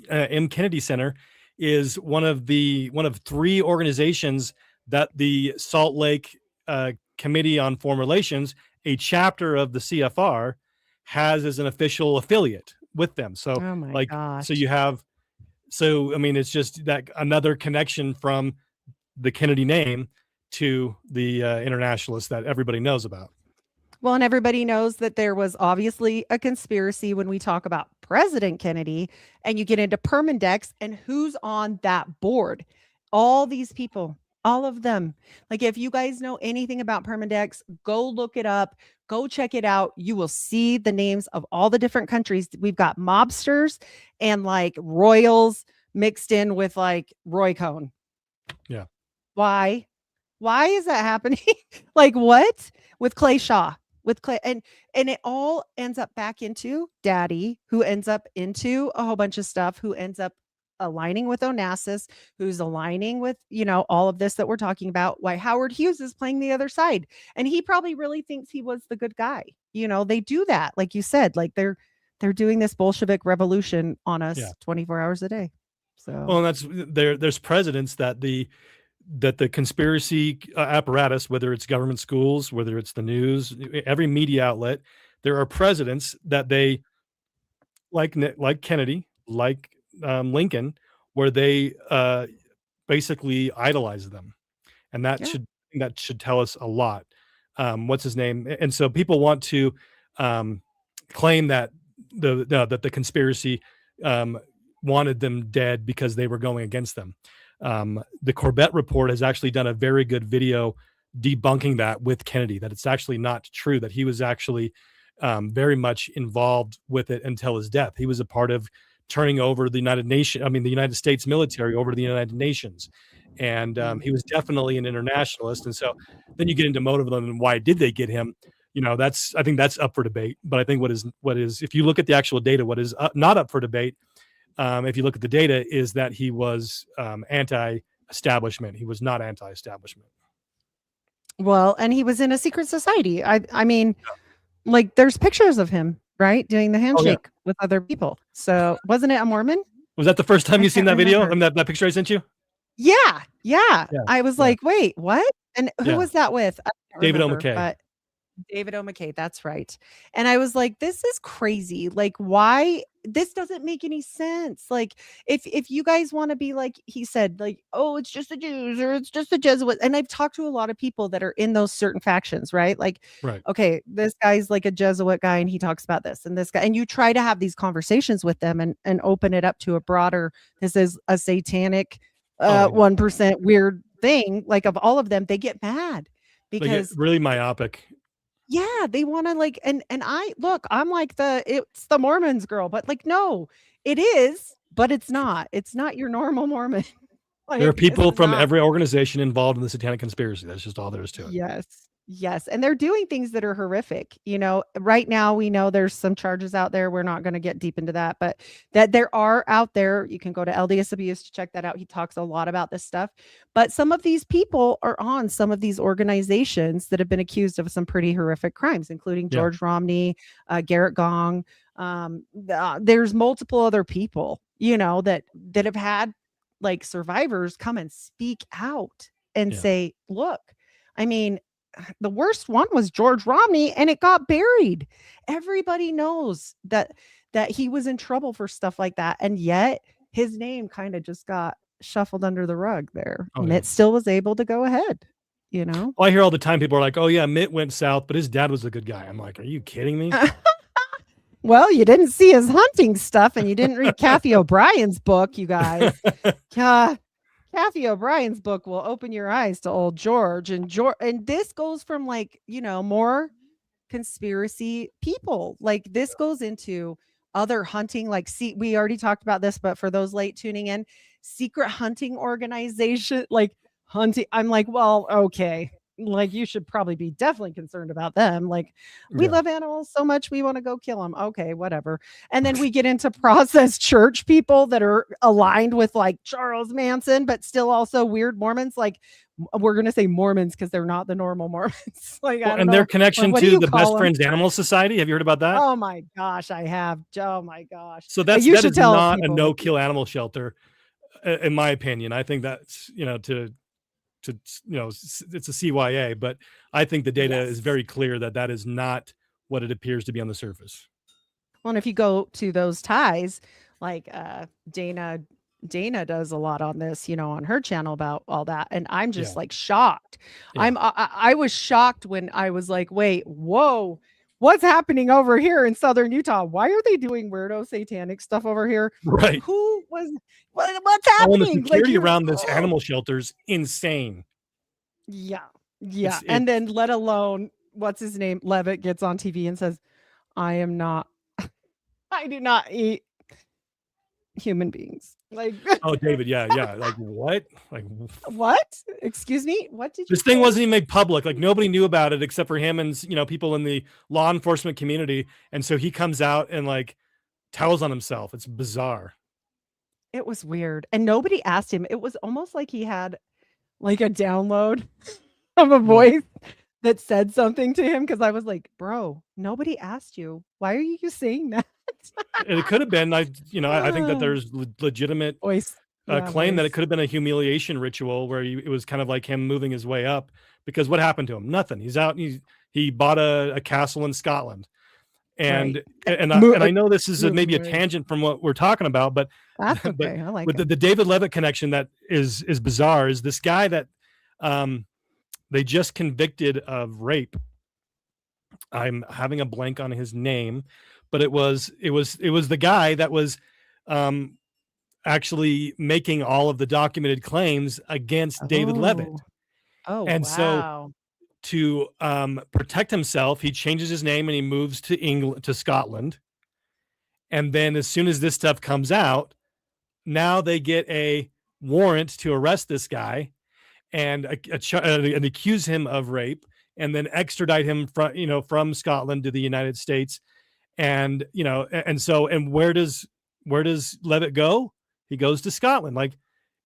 M. Kennedy Center is one of 3 organizations that the Salt Lake Committee on Foreign Relations, a chapter of the CFR, has as an official affiliate with them. So, oh my gosh. I mean, it's just that another connection from the Kennedy name to the internationalists that everybody knows about. Well, and everybody knows that there was obviously a conspiracy when we talk about President Kennedy, and you get into Permindex and who's on that board. All these people, all of them. Like, if you guys know anything about Permindex, go look it up, go check it out. You will see the names of all the different countries. We've got mobsters and like royals mixed in with like Roy Cohn. Yeah. Why is that happening? Like, what? With Clay Shaw, with Clay, and it all ends up back into Daddy, who ends up into a whole bunch of stuff, who ends up aligning with Onassis, who's aligning with, all of this that we're talking about. Why Howard Hughes is playing the other side, and he probably really thinks he was the good guy. They do that, like you said, like they're doing this Bolshevik revolution on us 24 hours a day. So, well, and there's presidents that the conspiracy apparatus, whether it's government schools, whether it's the news, every media outlet, there are presidents that they like Kennedy, like Lincoln, where they basically idolize them, and that should tell us a lot. What's his name? And so people want to claim that the conspiracy wanted them dead because they were going against them. The Corbett Report has actually done a very good video debunking that with Kennedy, that it's actually not true, that he was actually very much involved with it until his death. He was a part of turning over the United States military over to the United Nations. And he was definitely an internationalist. And so then you get into motive and why did they get him? I think that's up for debate. But I think what is, if you look at the actual data, what is not up for debate, if you look at the data, is that he was anti-establishment. He was not anti-establishment. Well, and he was in a secret society. I mean, like, there's pictures of him, right, doing the handshake with other people. So wasn't it a Mormon? Was that the first time you seen that video? I mean, that picture I sent you? Yeah. I was like, wait, what? And who was that with? David O. McKay. But David O. McKay, that's right. And I was like, this is crazy. Like, why? This doesn't make any sense. Like, if you guys want to be like he said, like, oh, it's just the Jews or it's just the Jesuits. And I've talked to a lot of people that are in those certain factions, right? Like, okay, this guy's like a Jesuit guy and he talks about this, and this guy, and you try to have these conversations with them and open it up to a broader, this is a satanic 1% weird thing. Like, of all of them, they get mad because they get really myopic. Yeah, they want to like, and I'm like it's the Mormons girl, but like, no, it is, but it's not. It's not your normal Mormon. Like, there are people from every organization involved in the satanic conspiracy. That's just all there is to it. Yes. And they're doing things that are horrific. Right now we know there's some charges out there. We're not going to get deep into that, but that there are out there. You can go to LDS Abuse to check that out. He talks a lot about this stuff, but some of these people are on some of these organizations that have been accused of some pretty horrific crimes, including George Romney, Garrett Gong. There's multiple other people, that have had like survivors come and speak out and say, look, I mean, the worst one was George Romney, and it got buried. Everybody knows that he was in trouble for stuff like that, and yet his name kind of just got shuffled under the rug there. Mitt still was able to go ahead. Well, I hear all the time people are like, "Oh yeah, Mitt went south, but his dad was a good guy." I'm like, "Are you kidding me?" Well, you didn't see his hunting stuff, and you didn't read Kathy O'Brien's book, you guys. Kathy O'Brien's book will open your eyes to old George, and this goes from like, more conspiracy people. Like, this goes into other hunting, like, we already talked about this, but for those late tuning in, secret hunting organization, like hunting. I'm like, well, okay. Like, you should probably be definitely concerned about them. Like, we Yeah. love animals so much, we want to go kill them. Okay, whatever. And then we get into processed church people that are aligned with like Charles Manson, but still also weird Mormons. Like, we're going to say Mormons because they're not the normal Mormons. Like, I Well, don't and their know. connection What do to you the Best call them? Friends Animal Society. Have you heard about that? Oh my gosh, I have. Oh my gosh. So You that should is tell not a people what no-kill animal shelter, in my opinion. I think that's, it's a CYA, but I think the data is yes. very clear that that is not what it appears to be on the surface. Well, and if you go to those ties, like Dana Dana does a lot on this, on her channel about all that, and I'm just Yeah. like shocked. Yeah. I was shocked when I was like, "Wait, whoa. What's happening over here in southern Utah? Why are they doing weirdo satanic stuff over here? Right. Who was what's Oh, and the happening?" Like security you're around this animal shelter's insane. yeah. Yeah. It's And it's then let alone what's his name? Levitt gets on TV and says, "I am not I do not eat human beings." Like, Oh, David, yeah, yeah. Like what? Like what? Excuse me? What did you this thing say? wasn't even made public. Like nobody knew about it except for him and people in the law enforcement community. And so he comes out and like tells on himself. It's bizarre. It was weird. And nobody asked him. It was almost like he had like a download of a Right. voice that said something to him because I was like, bro, nobody asked you. Why are you saying that? And it could have been. I think that there's legitimate Voice. Yeah, claim that it voice. could have been a humiliation ritual where it was kind of like him moving his way up. Because what happened to him? Nothing. He's out. He bought a castle in Scotland. And Right. I know this is Moving maybe a very tangent from what we're talking about, but That's but okay. I like with it. the David Levitt connection that is bizarre is this guy that they just convicted of rape. I'm having a blank on his name, but it was the guy that was actually making all of the documented claims against David Levitt. Oh. Oh, And so wow. to protect himself, he changes his name and he moves to Scotland. And then as soon as this stuff comes out, now they get a warrant to arrest this guy and and accuse him of rape and then extradite him from Scotland to the United States. And where does Levitt go? He goes to Scotland. Like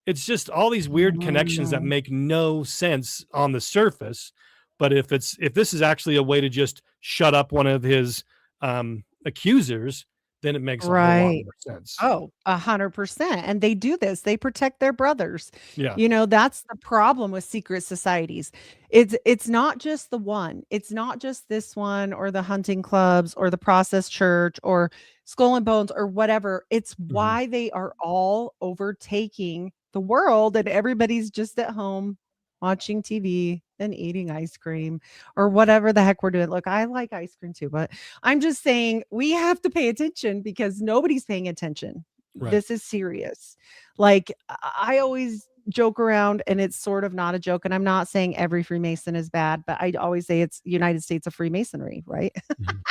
it's just all these weird connections that Mm. make no sense on the surface. But if this is actually a way to just shut up one of his accusers, then it makes a whole lot Right. more sense. Oh, 100%. And they do this. They protect their brothers. Yeah. That's the problem with secret societies. It's not just the one. It's not just this one or the hunting clubs or the process church or Skull and Bones or whatever. It's Mhm. why they are all overtaking the world and everybody's just at home watching TV and eating ice cream or whatever the heck we're doing. Look, I like ice cream too, but I'm just saying we have to pay attention because nobody's paying attention. Right. This is serious. Like I always joke around and it's sort of not a joke. And I'm not saying every Freemason is bad, but I always say it's United States of Freemasonry, right? Mhm.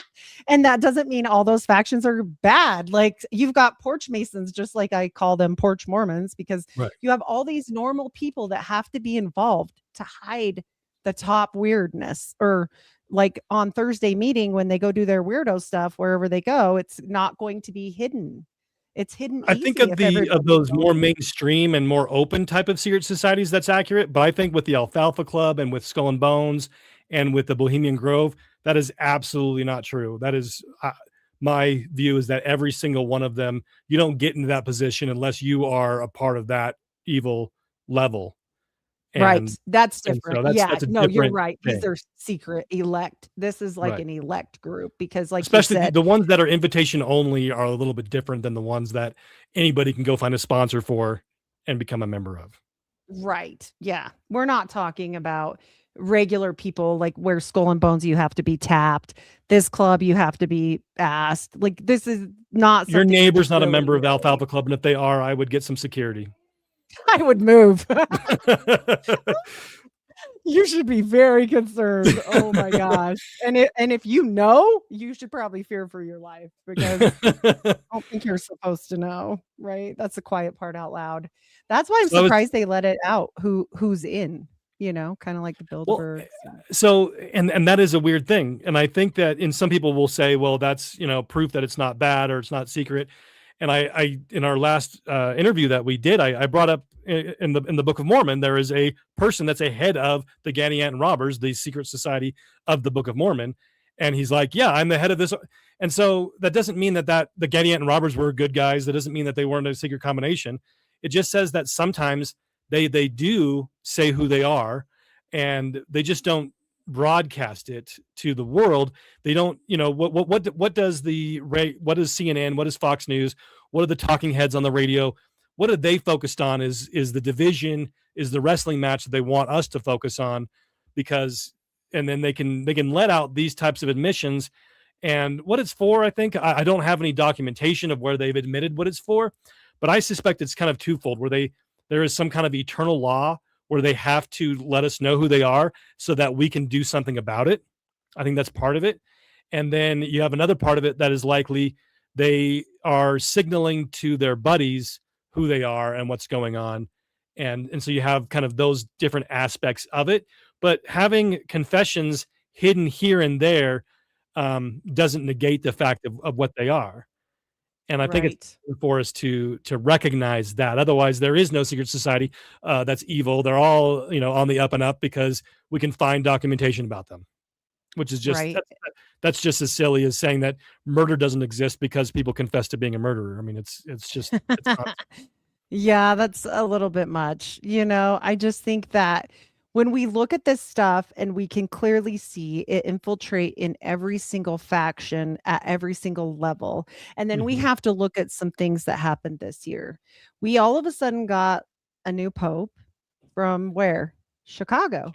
And that doesn't mean all those factions are bad. Like you've got porch masons, just like I call them porch Mormons, because Right. you have all these normal people that have to be involved to hide the top weirdness. Or like on Thursday meeting when they go do their weirdo stuff, wherever they go, it's not going to be hidden. It's hidden I think easy of if of everybody's those more going. mainstream and more open type of secret societies, that's accurate. But I think with the Alfalfa Club and with Skull and Bones and with the Bohemian Grove, that is absolutely not true. That is my view is that every single one of them, you don't get into that position unless you are a part of that evil level. Right. And That's and so different. Yeah. that's a No, you're different right. These thing, are secret elect. This is like right? an elect group because, like you Especially said, the ones that are invitation only are a little bit different than the ones that anybody can go find a sponsor for and become a member of. right. Yeah. We're not talking about regular people like where Skull and Bones, you have to be tapped. This club, you have to be asked. Like, this is not Your something you neighbor's just not a willy member of nilly. Alfalfa Club, and if they are, I would get some security. I would move. You should be very concerned. Oh my gosh. And if you know, you should probably fear for your life because I don't think you're supposed to know, right? That's the quiet part out loud. That's why I'm So I was surprised they let it out who's in, kind of like the well, Bilderbergs. so and that is a weird thing, and I think that in some people will say, well, that's proof that it's not bad or it's not secret. And I in our last interview that we did, I brought up in the Book of Mormon, there is a person that's a head of the Gadianton Robbers, the secret society of the Book of Mormon, and he's like, yeah, I'm the head of this. And so that doesn't mean that the Gadianton Robbers were good guys. That doesn't mean that they weren't a secret combination. It just says that sometimes they do say who they are, and they just don't broadcast it to the world. They don't, what does what is CNN, what is Fox News, what are the talking heads on the radio, what are they focused on? Is the division, is the wrestling match that they want us to focus on, because and then they can let out these types of admissions. And what it's for, I think, I don't have any documentation of where they've admitted what it's for, but I suspect it's kind of twofold, where there is some kind of eternal law where they have to let us know who they are so that we can do something about it. I think that's part of it. And then you have another part of it that is likely they are signaling to their buddies who they are and what's going on. And so you have kind of those different aspects of it. But having confessions hidden here and there doesn't negate the fact of what they are. And I think it's for us to recognize that. Otherwise, there is no secret society that's evil. They're all, on the up and up because we can find documentation about them, which is just that's just as silly as saying that murder doesn't exist because people confess to being a murderer. I mean, it's just Yeah, that's a little bit much. I just think that when we look at this stuff and we can clearly see it infiltrate in every single faction at every single level, and then we have to look at some things that happened this year. We all of a sudden got a new pope from where? Chicago,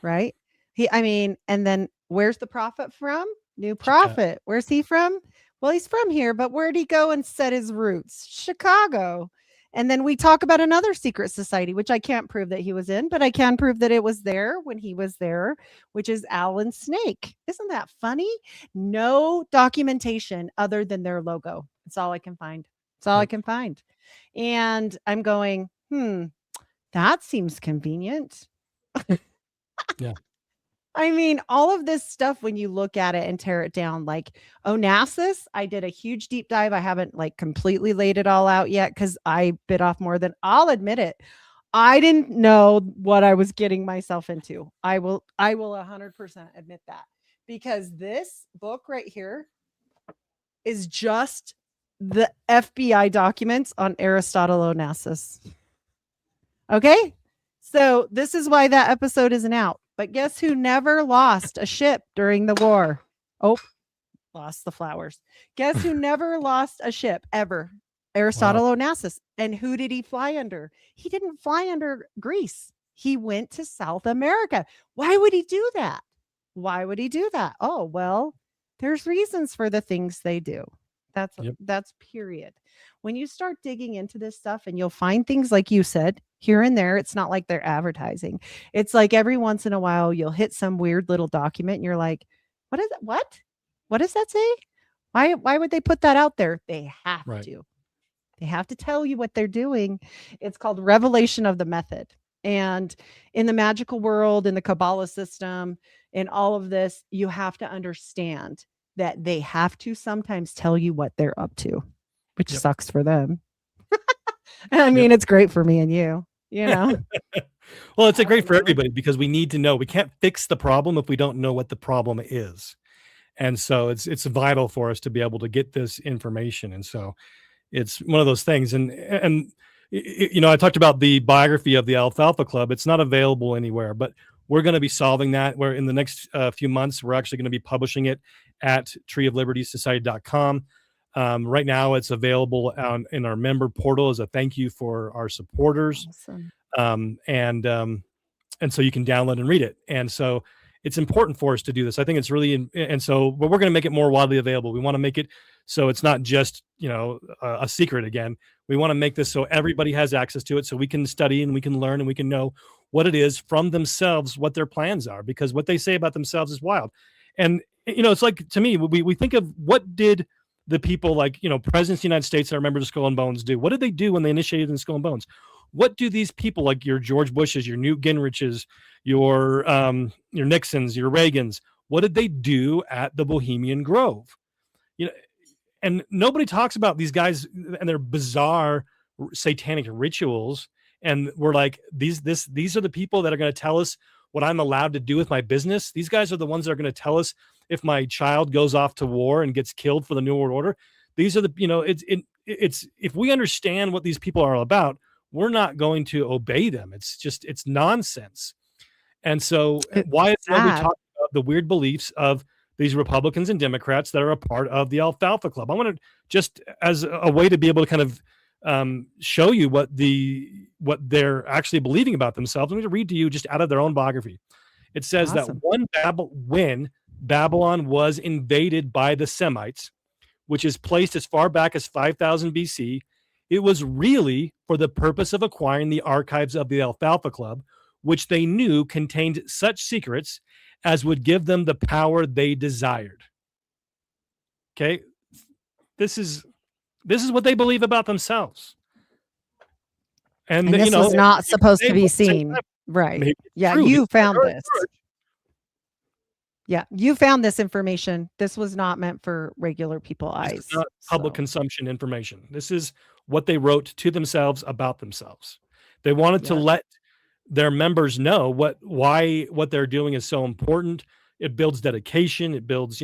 right? And then where's the prophet from? New prophet. Where's he from? Well, he's from here, but where'd he go and set his roots? Chicago. And then we talk about another secret society, which I can't prove that he was in, but I can prove that it was there when he was there, which is Alan Snake. Isn't that funny? No documentation other than their logo. That's all I can find. That's all I can find. And I'm going, that seems convenient. Yeah. I mean, all of this stuff, when you look at it and tear it down, like Onassis, I did a huge deep dive. I haven't completely laid it all out yet because I bit off more than I'll admit it. I didn't know what I was getting myself into. I will 100% admit that, because this book right here is just the FBI documents on Aristotle Onassis. Okay. So this is why that episode isn't out. But guess who never lost a ship during the war? Oh, lost the flowers. Guess who never lost a ship ever? Aristotle Onassis. And who did he fly under? He didn't fly under Greece. He went to South America. Why would he do that? Why would he do that? Oh, well, there's reasons for the things they do. That's period. When you start digging into this stuff, and you'll find things like you said here and there, it's not like they're advertising. It's like every once in a while you'll hit some weird little document and you're like, what is it? What does that say? Why would they put that out there? They have to. They have to tell you what they're doing. It's called revelation of the method. And in the magical world, in the Kabbalah system, in all of this, you have to understand that they have to sometimes tell you what they're up to, which sucks for them. I mean, it's great for me and you know. Well, it's great for everybody, because we need to know. We can't fix the problem if we don't know what the problem is. And so it's vital for us to be able to get this information. And so it's one of those things. And I talked about the biography of the Alfalfa Club. It's not available anywhere, but we're going to be solving that. Where in the next few months, we're actually going to be publishing it at treeoflibertysociety.com. Right now, it's available in our member portal as a thank you for our supporters. Awesome. And so you can download and read it. And so it's important for us to do this. I think it's really, but we're going to make it more widely available. We want to make it so it's not just, a secret again. We want to make this so everybody has access to it, so we can study and we can learn and we can know what it is from themselves, what their plans are, because what they say about themselves is wild. And it's like, to me, we think of what did the people like, presidents of the United States that are members of Skull and Bones do? What did they do when they initiated in Skull and Bones? What do these people like your George Bushes, your Newt Gingriches, your Nixons, your Reagans, what did they do at the Bohemian Grove? And nobody talks about these guys and their bizarre satanic rituals. And we're like, these are the people that are going to tell us what I'm allowed to do with my business. These guys are the ones that are going to tell us if my child goes off to war and gets killed for the New World Order. These are the, it's if we understand what these people are all about, we're not going to obey them. It's nonsense. And so why is nobody talking about the weird beliefs of these Republicans and Democrats that are a part of the Alfalfa Club? I want to, just as a way to be able to kind of show you what they're actually believing about themselves. I'm going to read to you just out of their own biography. It says that when Babylon was invaded by the Semites, which is placed as far back as 5000 BC, it was really for the purpose of acquiring the archives of the Alfalfa Club, which they knew contained such secrets as would give them the power they desired. Okay, this is what they believe about themselves. And this was not supposed to be seen. Right. Yeah, you found this. Yeah, you found this information. This was not meant for regular people's eyes. This is not public consumption information. This is what they wrote to themselves about themselves. They wanted to let their members know what they're doing is so important. It builds dedication. It builds,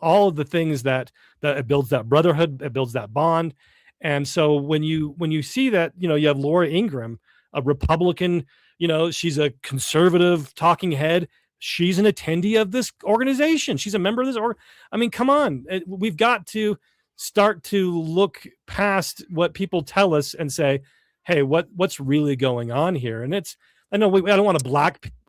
all of the things that it builds that brotherhood. It builds that bond. And so when you see that, you have Laura Ingraham, a Republican, she's a conservative talking head. She's an attendee of this organization. She's a member of this. I mean, come on. We've got to start to look past what people tell us and say, hey, what's really going on here? And I don't want to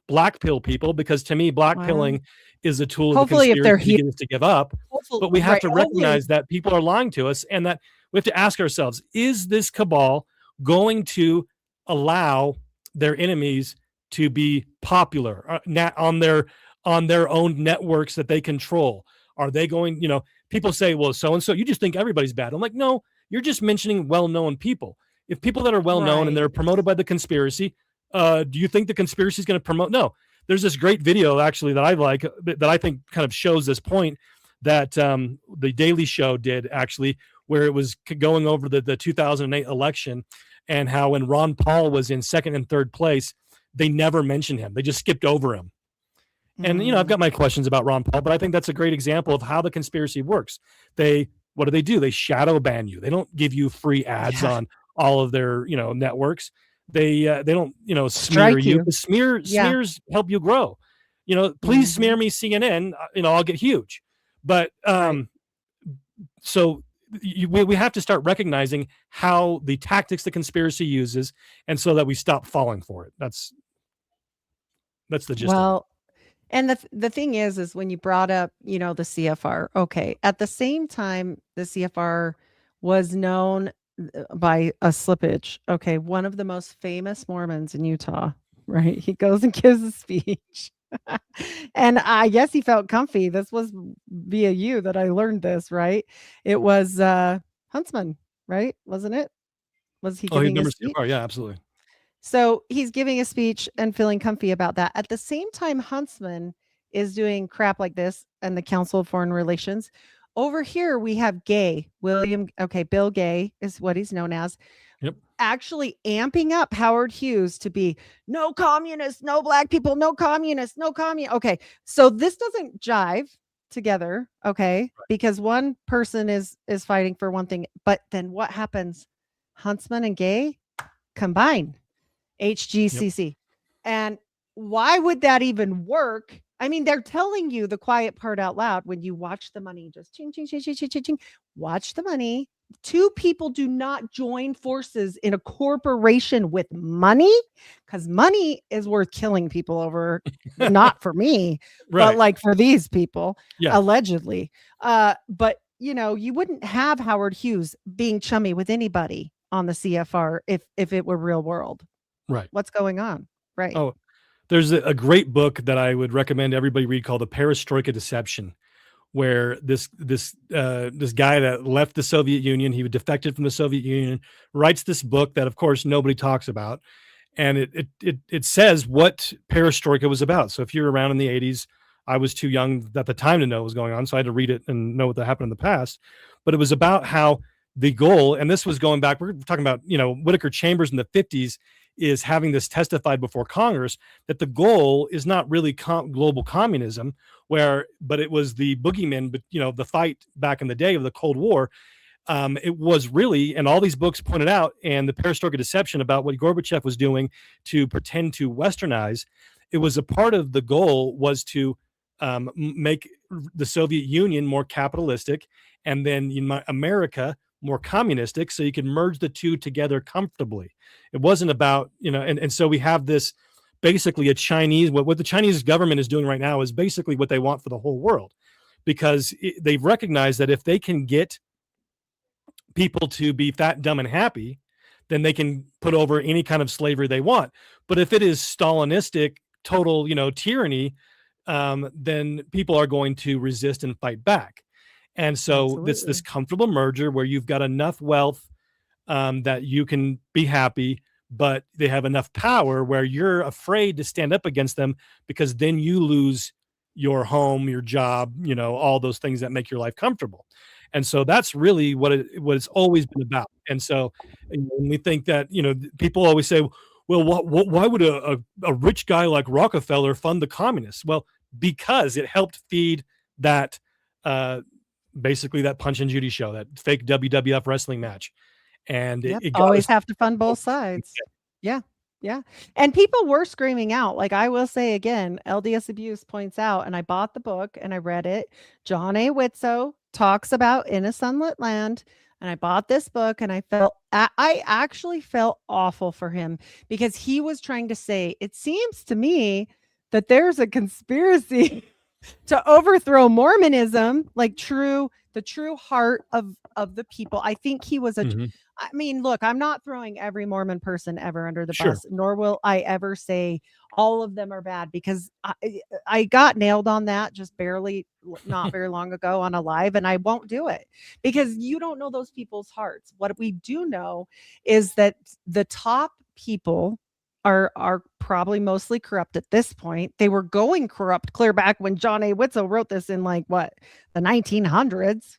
black pill people, because to me, black pilling is a tool of the conspiracy to get us to give up. But we have to recognize that people are lying to us, and that we have to ask ourselves, is this cabal going to allow their enemies to be popular on their own networks that they control? Are they going, people say, well, so-and-so, you just think everybody's bad. I'm like, no, you're just mentioning well-known people. If people that are well-known and they're promoted by the conspiracy, do you think the conspiracy is going to promote? No. There's this great video actually that I like, that I think kind of shows this point, that the Daily Show did actually, where it was going over the 2008 election, and how when Ron Paul was in second and third place, they never mentioned him. They just skipped over him. And, I've got my questions about Ron Paul, but I think that's a great example of how the conspiracy works. What do? They shadow ban you. They don't give you free ads on all of their, networks. They don't, smear you. The smears help you grow. Please smear me CNN, I'll get huge. But so we have to start recognizing how the tactics the conspiracy uses, and so that we stop falling for it. That's the gist of it. And the thing is when you brought up, the CFR, okay, at the same time, the CFR was known by a slippage. Okay. One of the most famous Mormons in Utah, right? He goes and gives a speech. And I guess he felt comfy. This was via you that I learned this, right? It was Huntsman, right? Wasn't it? Was he giving a speech? Yeah, absolutely. So he's giving a speech and feeling comfy about that. At the same time, Huntsman is doing crap like this and the Council of Foreign Relations. Over here, we have Bill Gay is what he's known as. Yep. Actually amping up Howard Hughes to be no communists, no black people, no communists, no communists. Okay. So this doesn't jive together. Okay. Because one person is fighting for one thing, but then what happens? Huntsman and Gay combine. HGCC. Yep. And why would that even work? I mean, they're telling you the quiet part out loud when you watch the money, just ching, ching, ching, ching, ching, ching, ching. Watch the money. Two people do not join forces in a corporation with money, because money is worth killing people over. Not for me, but like for these people, allegedly. But you wouldn't have Howard Hughes being chummy with anybody on the CFR if it were real world. Right. What's going on? Right. Oh, there's a great book that I would recommend everybody read called The Perestroika Deception, where this guy that left the Soviet Union, he defected from the Soviet Union, writes this book that, of course, nobody talks about, and it says what perestroika was about. So if you're around in the 80s, I was too young at the time to know what was going on, so I had to read it and know what happened in the past. But it was about how the goal, and this was going back, we're talking about, Whittaker Chambers in the 50s is having this testified before Congress that the goal is not really global communism, but it was the boogeyman, but the fight back in the day of the Cold War. It was really, and all these books pointed out, and the perestroika deception about what Gorbachev was doing to pretend to westernize, it was a part of the goal was to make the Soviet Union more capitalistic, and then America more communistic, so you could merge the two together comfortably. It wasn't about, and so we have this basically a Chinese, what the Chinese government is doing right now is basically what they want for the whole world, because they've recognized that if they can get people to be fat, dumb, and happy, then they can put over any kind of slavery they want. But if it is Stalinistic, total, tyranny, then people are going to resist and fight back. And so it's this comfortable merger where you've got enough wealth that you can be happy, but they have enough power where you're afraid to stand up against them, because then you lose your home, your job, all those things that make your life comfortable. And so that's really what it's always been about. And so when we think that, people always say, well, why would a rich guy like Rockefeller fund the communists? Well, because it helped feed that, basically that Punch and Judy show, that fake WWF wrestling match. And it got always us have to fund both sides. Yeah. Yeah. And people were screaming out. Like, I will say again, LDS Abuse points out, and I bought the book and I read it. John A. Witso talks about In a Sunlit Land. And I bought this book and I actually felt awful for him, because he was trying to say, it seems to me that there's a conspiracy to overthrow Mormonism, like the true heart of the people. I think he was I mean, look, I'm not throwing every Mormon person ever under the bus, nor will I ever say all of them are bad, because I got nailed on that just barely, not very long ago on a live, and I won't do it, because you don't know those people's hearts. What we do know is that the top people are probably mostly corrupt at this point. They were going corrupt clear back when John A. Witso wrote this in the 1900s,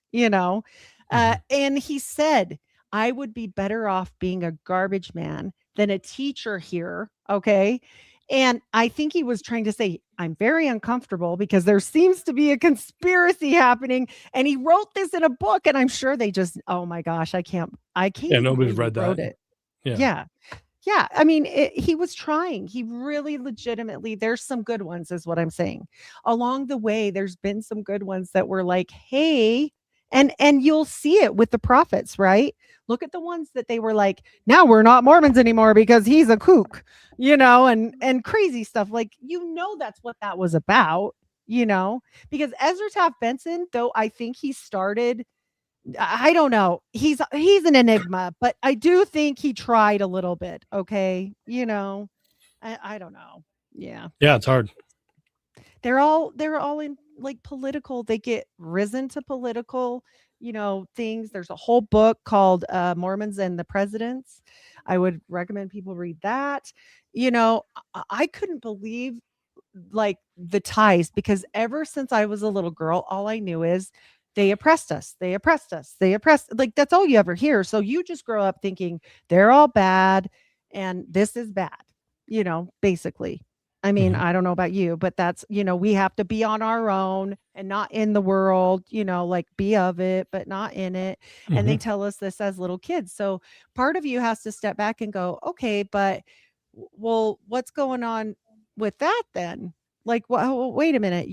and he said, I would be better off being a garbage man than a teacher here. Okay. And I think he was trying to say, I'm very uncomfortable because there seems to be a conspiracy happening. And he wrote this in a book, and I'm sure they just, oh my gosh, I can't. Yeah, nobody's read that. Wrote it. Yeah. Yeah. I mean, he was trying. He really legitimately, there's some good ones, is what I'm saying. Along the way, there's been some good ones that were like, hey, and you'll see it with the prophets, right? Look at the ones that they were like, now we're not Mormons anymore because he's a kook, and crazy stuff. Like, that's what that was about, because Ezra Taft Benson, though I think he started, I don't know, he's an enigma, but I do think he tried a little bit. Okay. I don't know. Yeah. Yeah. It's hard. They're all in political, they get risen to political, things. There's a whole book called Mormons and the Presidents. I would recommend people read that. I couldn't believe the ties, because ever since I was a little girl, all I knew is they oppressed us. They oppressed us. They oppressed. That's all you ever hear. So you just grow up thinking they're all bad and this is bad, basically. I mean, I don't know about you, but that's, we have to be on our own and not in the world, be of it, but not in it. And they tell us this as little kids. So part of you has to step back and go, okay, but well, what's going on with that then? Well, wait a minute.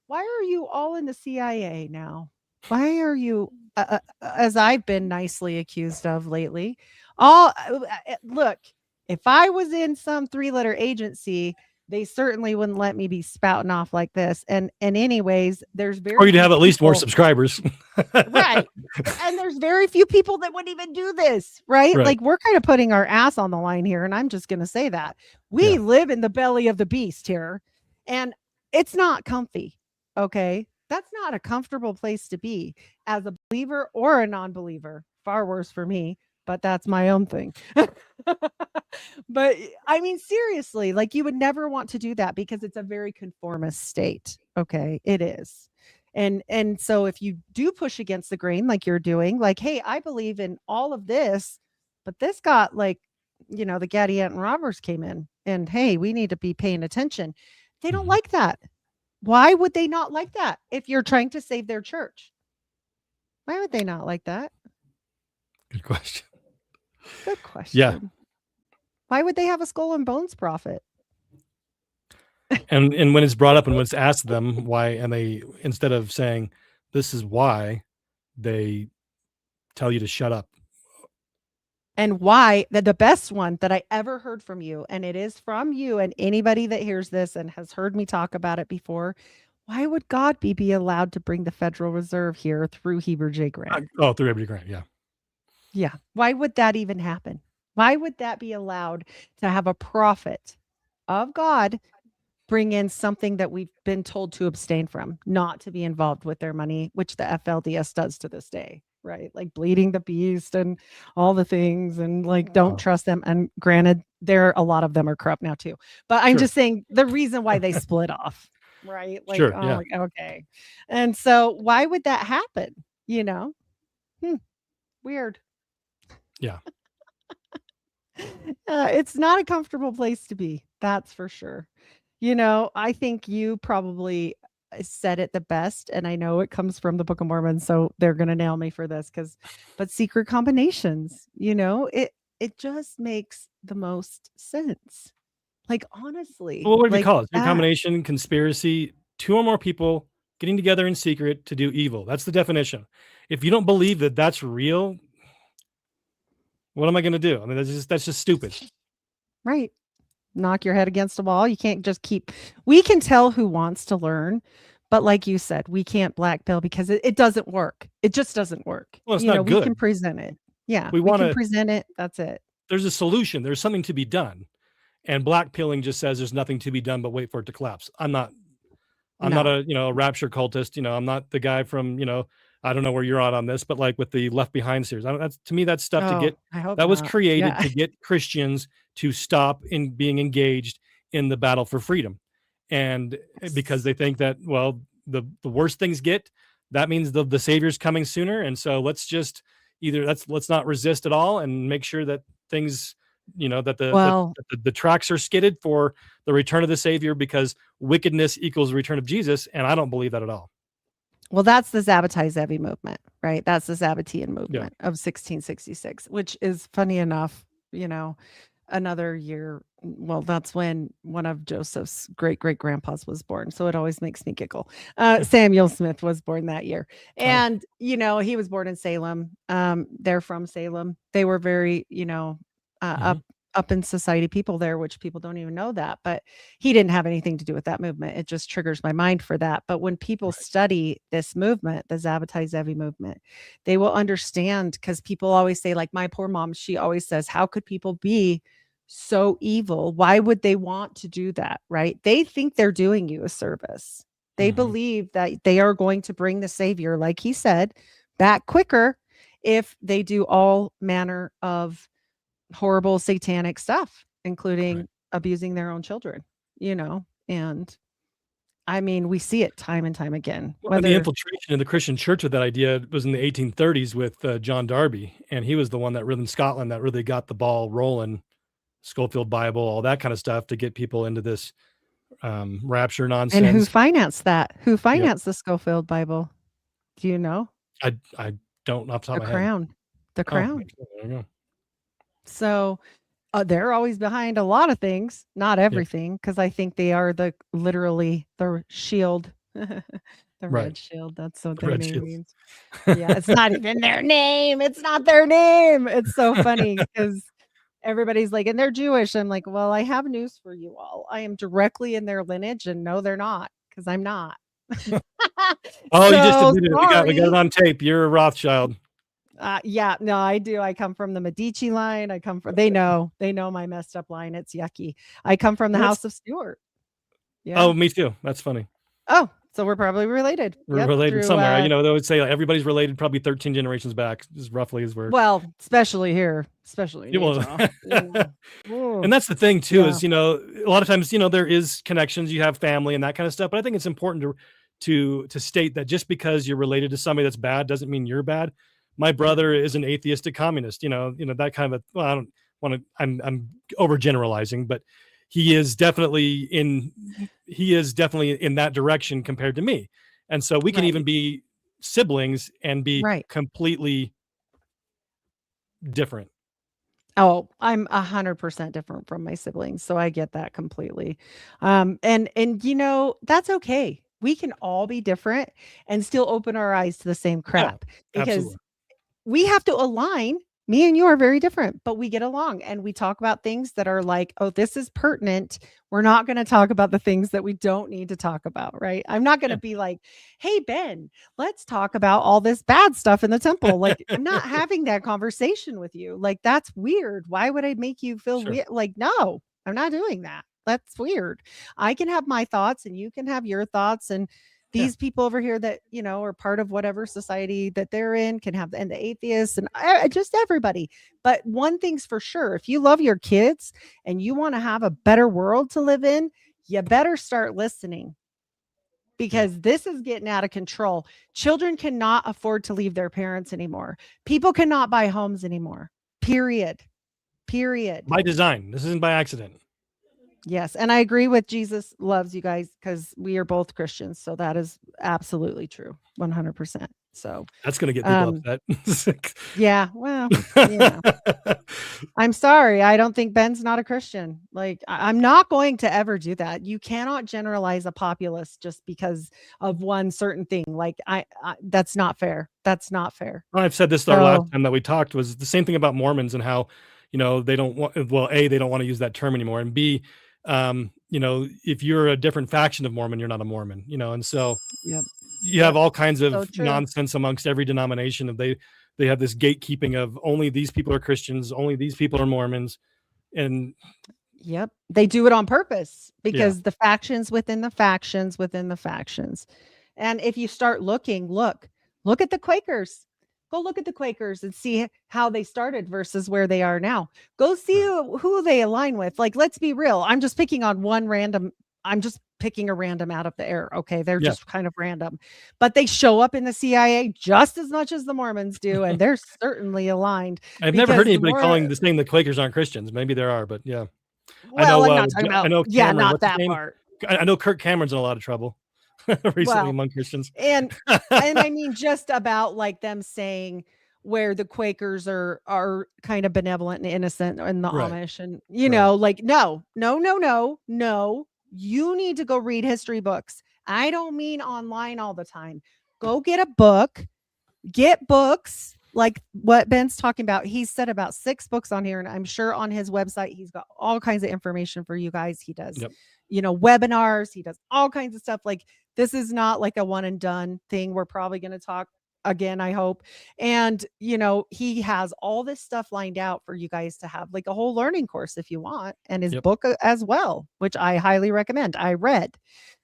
Why are you all in the CIA now? Why are you, as I've been nicely accused of lately, look, if I was in some 3-letter agency, they certainly wouldn't let me be spouting off like this. And anyways, there's Or very you'd few have at least more people. subscribers. Right. And there's very few people that would even do this, right? Right. Like we're kind of putting our ass on the line here. And I'm just going to say that we Yeah. live in the belly of the beast here and it's not comfy. Okay. That's not a comfortable place to be as a believer or a non believer. Far worse for me, but that's my own thing. But I mean, seriously, like you would never want to do that because it's a very conformist state. Okay. It is. And so if you do push against the grain like you're doing, like, hey, I believe in all of this, but this got like, the Gadianton robbers came in and hey, we need to be paying attention. They don't Mhm. like that. Why would they not like that if you're trying to save their church? Why would they not like that? Good question. Good Yeah. question. Why would they have a skull and bones prophet? And when it's brought up and when it's asked them why, and they, instead of saying this is why, they tell you to shut up. And why the best one that I ever heard from you, and it is from you and anybody that hears this and has heard me talk about it before. Why would God be allowed to bring the Federal Reserve here through Heber J. Grant? Through Heber J. Grant. Yeah. Yeah. Why would that even happen? Why would that be allowed to have a prophet of God bring in something that we've been told to abstain from, not to be involved with their money, which the FLDS does to this day, right? Like bleeding the beast and all the things and like don't trust them. And granted, a lot of them are corrupt now too. But I'm just saying the reason why they split off, right? Like, Sure. oh, Yeah. like, okay. And so why would that happen? Weird. Yeah. It's not a comfortable place to be. That's for sure. I think you probably said it the best, and I know it comes from the Book of Mormon, so they're gonna nail me for this but secret combinations, it just makes the most sense. Like honestly, Well, what do we like call it? that. Combination, conspiracy, two or more people getting together in secret to do evil. That's the definition. If you don't believe that that's real, what am I going to do? I mean, that's just stupid. Right. Knock your head against a wall. You can't just we can tell who wants to learn, but like you said, we can't black pill because it doesn't work. It just doesn't work. Well, it's not We can good. present it. Yeah. We can present it. That's it. There's a solution. There's something to be done. And black pilling just says there's nothing to be done but wait for it to collapse. I'm not a rapture cultist. I'm not the guy from, I don't know where you're at on this, but like with the Left Behind series, to me, that's stuff that was created to get Christians to stop in being engaged in the battle for freedom. And because they think that, well, the worse things get, that means the Savior's coming sooner. And so let's not resist at all and make sure that things, that the tracks are skidded for the return of the Savior, because wickedness equals the return of Jesus. And I don't believe that at all. Well, that's the Zabbatai Zevi movement, right? That's the Zabbatian movement of 1666, which is funny enough, another year. Well, that's when one of Joseph's great-great-grandpas was born. So it always makes me giggle. Samuel Smith was born that year. And, he was born in Salem. They're from Salem. They were very, up in society people there, which people don't even know that, but he didn't have anything to do with that movement. It just triggers my mind for that. But when people study this movement, the Zabbatai Zevi movement, they will understand, because people always say, like my poor mom, she always says, how could people be so evil? Why would they want to do that? Right? They think they're doing you a service. They believe that they are going to bring the Savior, like he said, back quicker if they do all manner of horrible satanic stuff, including abusing their own children, and I mean, we see it time and time again. And the infiltration in the Christian church of that idea was in the 1830s with John Darby. And he was the one that really, in Scotland, that really got the ball rolling, Schofield Bible, all that kind of stuff, to get people into this rapture nonsense. And who financed that? Who financed the Schofield Bible? Do you know? I don't off the top of my head. The Crown. There you go. So they're always behind a lot of things, not everything, because I think they are literally the shield, the red shield. That's what their name means. Yeah, it's not even their name. It's not their name. It's so funny because everybody's like, and they're Jewish. I'm like, well, I have news for you all. I am directly in their lineage, and no, they're not, because I'm not. Oh, you just So admitted it. We got it sorry. on tape. You're a Rothschild. Yeah, no, I do. I come from the Medici line. I come from, they know my messed up line. It's yucky. I come from the House of Stuart. Yeah. Oh, me too. That's funny. Oh, so we're probably related. We're Yep, related through, somewhere. You know, they would say like, everybody's related probably 13 generations back, just roughly as we're. well, especially here, especially in Utah. And that's the thing too, Yeah. is, you know, a lot of times, you know, there is connections, you have family and that kind of stuff. But I think it's important to state that just because you're related to somebody that's bad doesn't mean you're bad. My brother is an atheistic communist, you know, that kind of well, I don't want to, I'm overgeneralizing, but he is definitely in that direction compared to me. And so we can even be siblings and be completely different. Oh, I'm 100% different from my siblings, so I get that completely. And you know, that's okay. We can all be different and still open our eyes to the same crap, because Absolutely. we have to align. Me and you are very different, but we get along and we talk about things that are like, oh, this is pertinent. We're not going to talk about the things that we don't need to talk about, right? I'm not going to be like, hey, Ben, let's talk about all this bad stuff in the temple. Like, I'm not having that conversation with you. Like, that's weird. Why would I make you feel weird? Like, no, I'm not doing that. That's weird. I can have my thoughts and you can have your thoughts. And these people over here that, you know, are part of whatever society that they're in can have, and the atheists and just everybody. But one thing's for sure, if you love your kids and you want to have a better world to live in, you better start listening, because this is getting out of control. Children cannot afford to leave their parents anymore. People cannot buy homes anymore. Period. By design. This isn't by accident. Yes. And I agree with Jesus loves you guys, because we are both Christians. So that is absolutely true. 100%. So that's going to get people upset. Yeah. Well, yeah. I'm sorry. I don't think Ben's not a Christian. Like, I'm not going to ever do that. You cannot generalize a populace just because of one certain thing. Like, I that's not fair. That's not fair. Well, I've said this our last time that we talked, was the same thing about Mormons and how, you know, they don't want, well, A, they don't want to use that term anymore. And B, you know, if you're a different faction of Mormon, you're not a Mormon, you know? And so you have all kinds of nonsense amongst every denomination. Of they have this gatekeeping of only these people are Christians, only these people are Mormons. And they do it on purpose, because the factions within the factions within the factions. And if you start looking, look at the Quakers. Go look at the Quakers and see how they started versus where they are now. Go see who they align with. Like, let's be real. I'm just picking on I'm just picking a random out of the air. Okay. They're just kind of random, but they show up in the CIA just as much as the Mormons do. And they're certainly aligned. I've never heard anybody calling saying the Quakers aren't Christians. Maybe there are, but well, I'm not talking about, Cameron, not that part. I know Kirk Cameron's in a lot of trouble recently among Christians. And I mean, just about like them saying where the Quakers are kind of benevolent and innocent, and the Amish, and you know, like, no, you need to go read history books. I don't mean online all the time. Go get a book, get books like what Ben's talking about. He's said about 6 books on here, and I'm sure on his website he's got all kinds of information for you guys. He does, you know, webinars, he does all kinds of stuff. Like, this is not like a one and done thing. We're probably going to talk again, I hope. And, you know, he has all this stuff lined out for you guys to have like a whole learning course if you want, and his book as well, which I highly recommend. I read.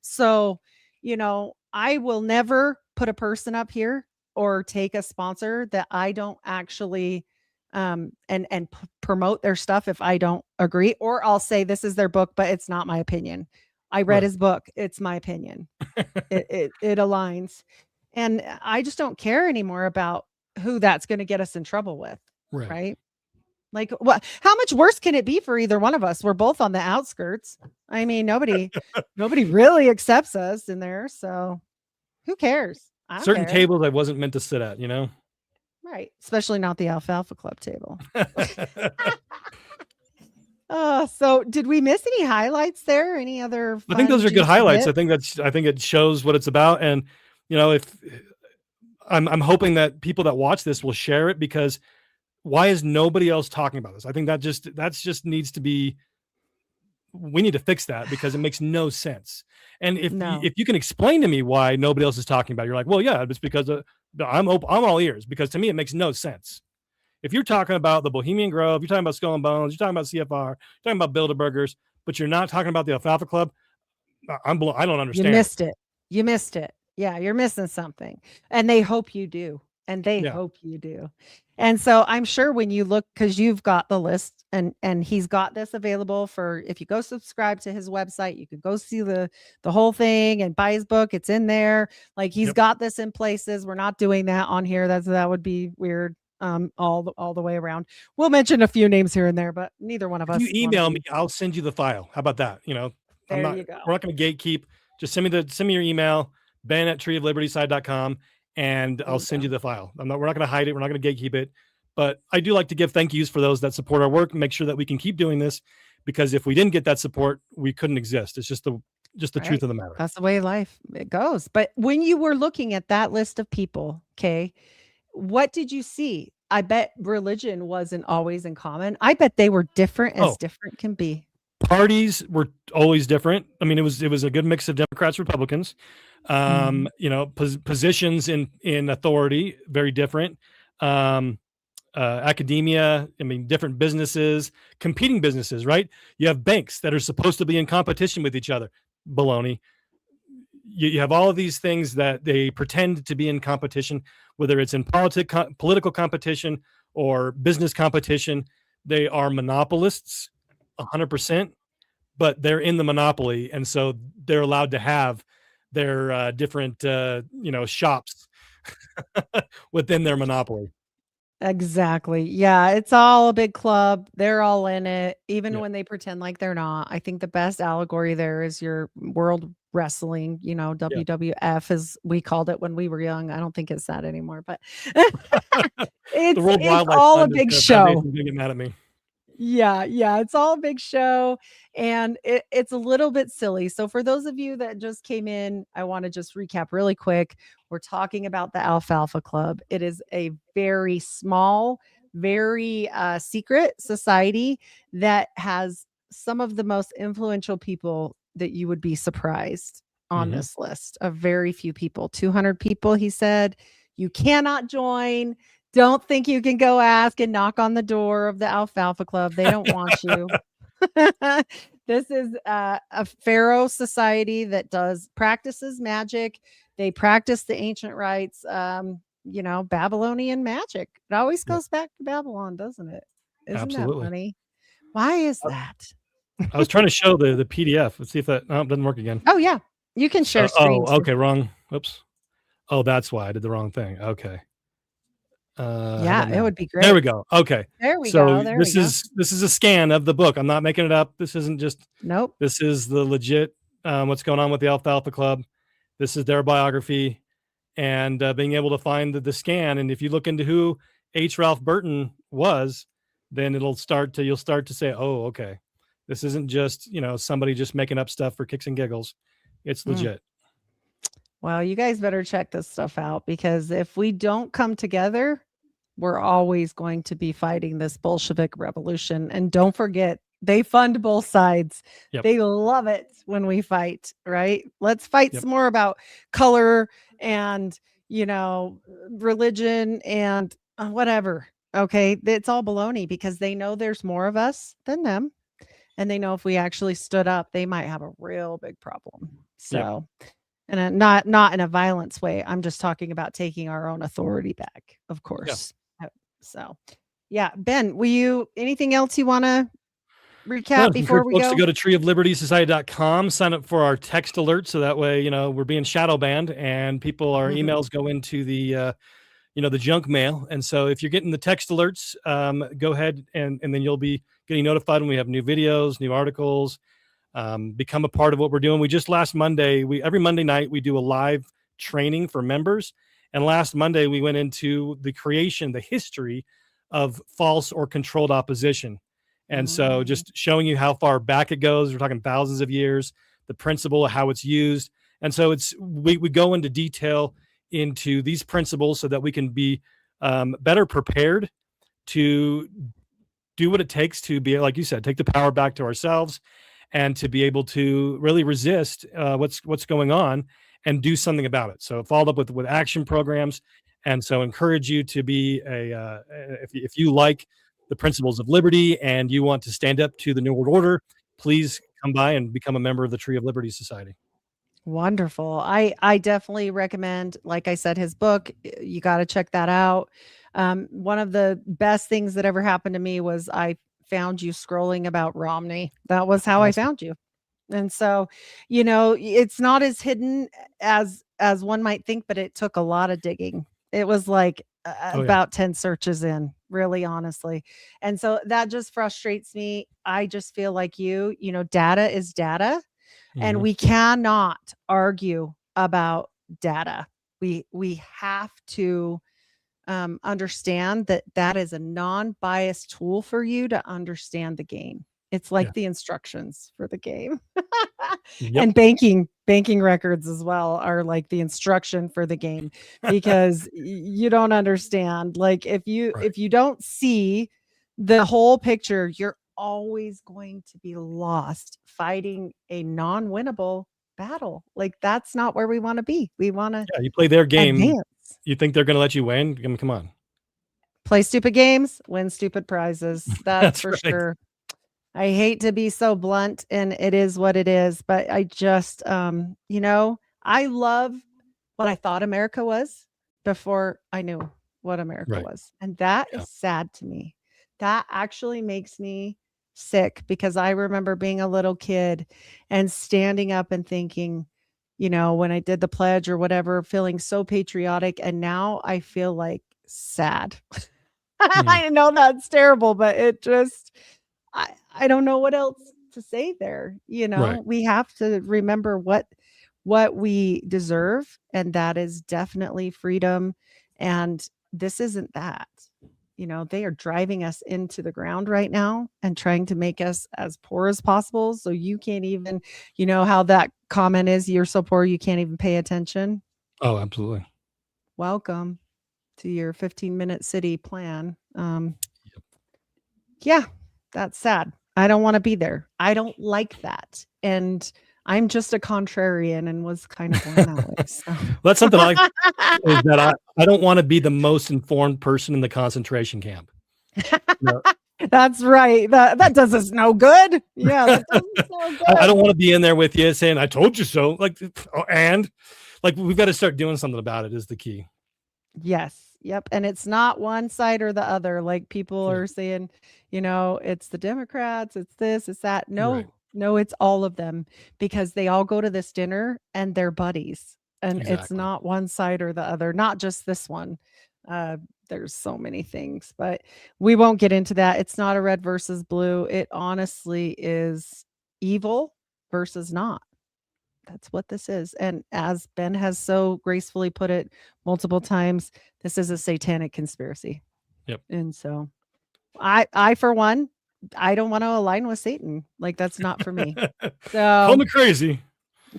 So, you know, I will never put a person up here or take a sponsor that I don't actually and promote their stuff if I don't agree, or I'll say this is their book, but it's not my opinion. I read his book. It's my opinion. it aligns. And I just don't care anymore about who that's going to get us in trouble with. Right. Like, what, how much worse can it be for either one of us? We're both on the outskirts. I mean, nobody really accepts us in there. So who cares? Certain tables I wasn't meant to sit at, you know? Right. Especially not the Alfalfa Club table. So did we miss any highlights there? Any other? I think those are good highlights. I think it shows what it's about. And, you know, if I'm hoping that people that watch this will share it, because why is nobody else talking about this? I think that's just needs to be, we need to fix that because it makes no sense. And if you can explain to me why nobody else is talking about it, you're like, well, yeah, it's because I'm all ears, because to me it makes no sense. If you're talking about the Bohemian Grove, you're talking about Skull and Bones, you're talking about CFR, you're talking about Build-A-Burgers, but you're not talking about the Alfalfa Club, I don't understand. You missed it. Yeah, you're missing something. And they hope you do. And so I'm sure when you look, because you've got the list and he's got this available for, if you go subscribe to his website, you can go see the whole thing and buy his book. It's in there. Like he's got this in places. We're not doing that on here. That would be weird. All the way around. We'll mention a few names here and there, but neither one of us. You email me, I'll send you the file. How about that? You go. We're not going to gatekeep. Just send me your email, ben@treeoflibertyside.com, and I'll send you the file. We're not going to hide it. We're not going to gatekeep it. But I do like to give thank yous for those that support our work and make sure that we can keep doing this, because if we didn't get that support, we couldn't exist. It's just the truth of the matter. That's the way life it goes. But when you were looking at that list of people, okay, what did you see? I bet religion wasn't always in common. I bet they were different as different can be. Parties were always different. I mean, it was a good mix of Democrats, Republicans. Positions in authority, very different. Academia, I mean, different businesses, competing businesses, right? You have banks that are supposed to be in competition with each other. Baloney. You have all of these things that they pretend to be in competition, whether it's in political competition or business competition. They are monopolists 100%, but they're in the monopoly. And so they're allowed to have their different, shops within their monopoly. Exactly. Yeah. It's all a big club. They're all in it, even when they pretend like they're not. I think the best allegory there is your world wrestling, WWF, as we called it when we were young. I don't think it's that anymore, but it's all a big show. Get mad at me. Yeah, it's all a big show, and it's a little bit silly. So for those of you that just came in, I want to just recap really quick. We're talking about the Alfalfa Club. It is a very small, very secret society that has some of the most influential people that you would be surprised on this list of very few people. 200 people, he said. You cannot join. Don't think you can go ask and knock on the door of the Alfalfa Club. They don't want you. This is a pharaoh society that practices magic. They practice the ancient rites, Babylonian magic. It always goes back to Babylon, doesn't it? Isn't that funny? Why is that? I was trying to show the PDF. Let's see if that doesn't work again. Oh, yeah. You can share screen. Oh, okay. Wrong. Oops. Oh, that's why I did the wrong thing. Okay. It would be great. There we go. Okay. There we go. This is a scan of the book. I'm not making it up. This isn't just. Nope. This is the legit what's going on with the Alfalfa Club. This is their biography, and being able to find the scan. And if you look into who H. Ralph Burton was, then you'll start to say, oh, okay, this isn't just somebody just making up stuff for kicks and giggles. It's legit. Well, you guys better check this stuff out, because if we don't come together, we're always going to be fighting this Bolshevik revolution. And don't forget, they fund both sides. Yep. They love it when we fight, right? Let's fight some more about color and, religion and whatever. Okay. It's all baloney, because they know there's more of us than them. And they know if we actually stood up, they might have a real big problem. So, and not in a violence way. I'm just talking about taking our own authority back, of course. So, Ben, anything else you want to recap before we go? To go to treeoflibertysociety.com, sign up for our text alert, so that way we're being shadow banned and our emails go into the the junk mail. And so if you're getting the text alerts, go ahead and then you'll be getting notified when we have new videos, new articles. Become a part of what we're doing. We just last Monday, every Monday night we do a live training for members, and last Monday we went into the history of false or controlled opposition. And so just showing you how far back it goes. We're talking thousands of years, the principle of how it's used. And so we go into detail into these principles so that we can be better prepared to do what it takes to be, like you said, take the power back to ourselves, and to be able to really resist what's going on and do something about it. So follow up with action programs, and so encourage you to be if you like the principles of liberty and you want to stand up to the New World Order, please come by and become a member of the Tree of Liberty Society. Wonderful. I definitely recommend, like I said, his book. You got to check that out. One of the best things that ever happened to me was I found you scrolling about Romney. That was how I Awesome. found you. And so, it's not as hidden as one might think, but it took a lot of digging. It was like Oh yeah. about 10 searches in, really honestly. And so that just frustrates me. I just feel like data is data, and Mhm. we cannot argue about data. We have to understand that that is a non-biased tool for you to understand the game. It's Yeah. like the instructions for the game. Yep. And banking records as well are like the instruction for the game, because you don't understand. Like if you Right. if you don't see the whole picture, you're always going to be lost fighting a non-winnable battle. Like that's not where we want to be. We want to Yeah, you play their game, advance. you think they're gonna let you win? I mean, come on. Play stupid games, win stupid prizes. That's That's for right. sure. I hate to be so blunt, and it is what it is, but I just I love what I thought America was before I knew what America Right. was. And that Yeah. is sad to me. That actually makes me sick, because I remember being a little kid and standing up and thinking, when I did the pledge or whatever, feeling so patriotic. And now I feel like sad. Mm. I know that's terrible, but it just, I don't know what else to say there. Right. We have to remember what we deserve, and that is definitely freedom. And this isn't that. They are driving us into the ground right now and trying to make us as poor as possible. So you can't even, how that comment is, you're so poor you can't even pay attention. Oh, absolutely. Welcome to your 15-minute city plan. Yep. Yeah, that's sad. I don't want to be there. I don't like that. And I'm just a contrarian and was kind of born that way. So That's something is that I don't wanna be the most informed person in the concentration camp. No. that's right. That does us no good. Yeah, that does us no I don't good. wanna be in there with you saying, "I told you so." Like, and? Like, we've gotta start doing something about it is the key. Yes. Yep. And it's not one side or the other. Like people Yeah. are saying, it's the Democrats, it's this, it's that. Right. No, it's all of them, because they all go to this dinner and they're buddies. And it's Exactly. not one side or the other, not just this one. Uh, there's so many things, but we won't get into that. It's not a red versus blue. It honestly is evil versus not. That's what this is. And as Ben has so gracefully put it multiple times, this is a satanic conspiracy. Yep. And so I for one, I don't want to align with Satan. Like that's not for me. Call So me crazy.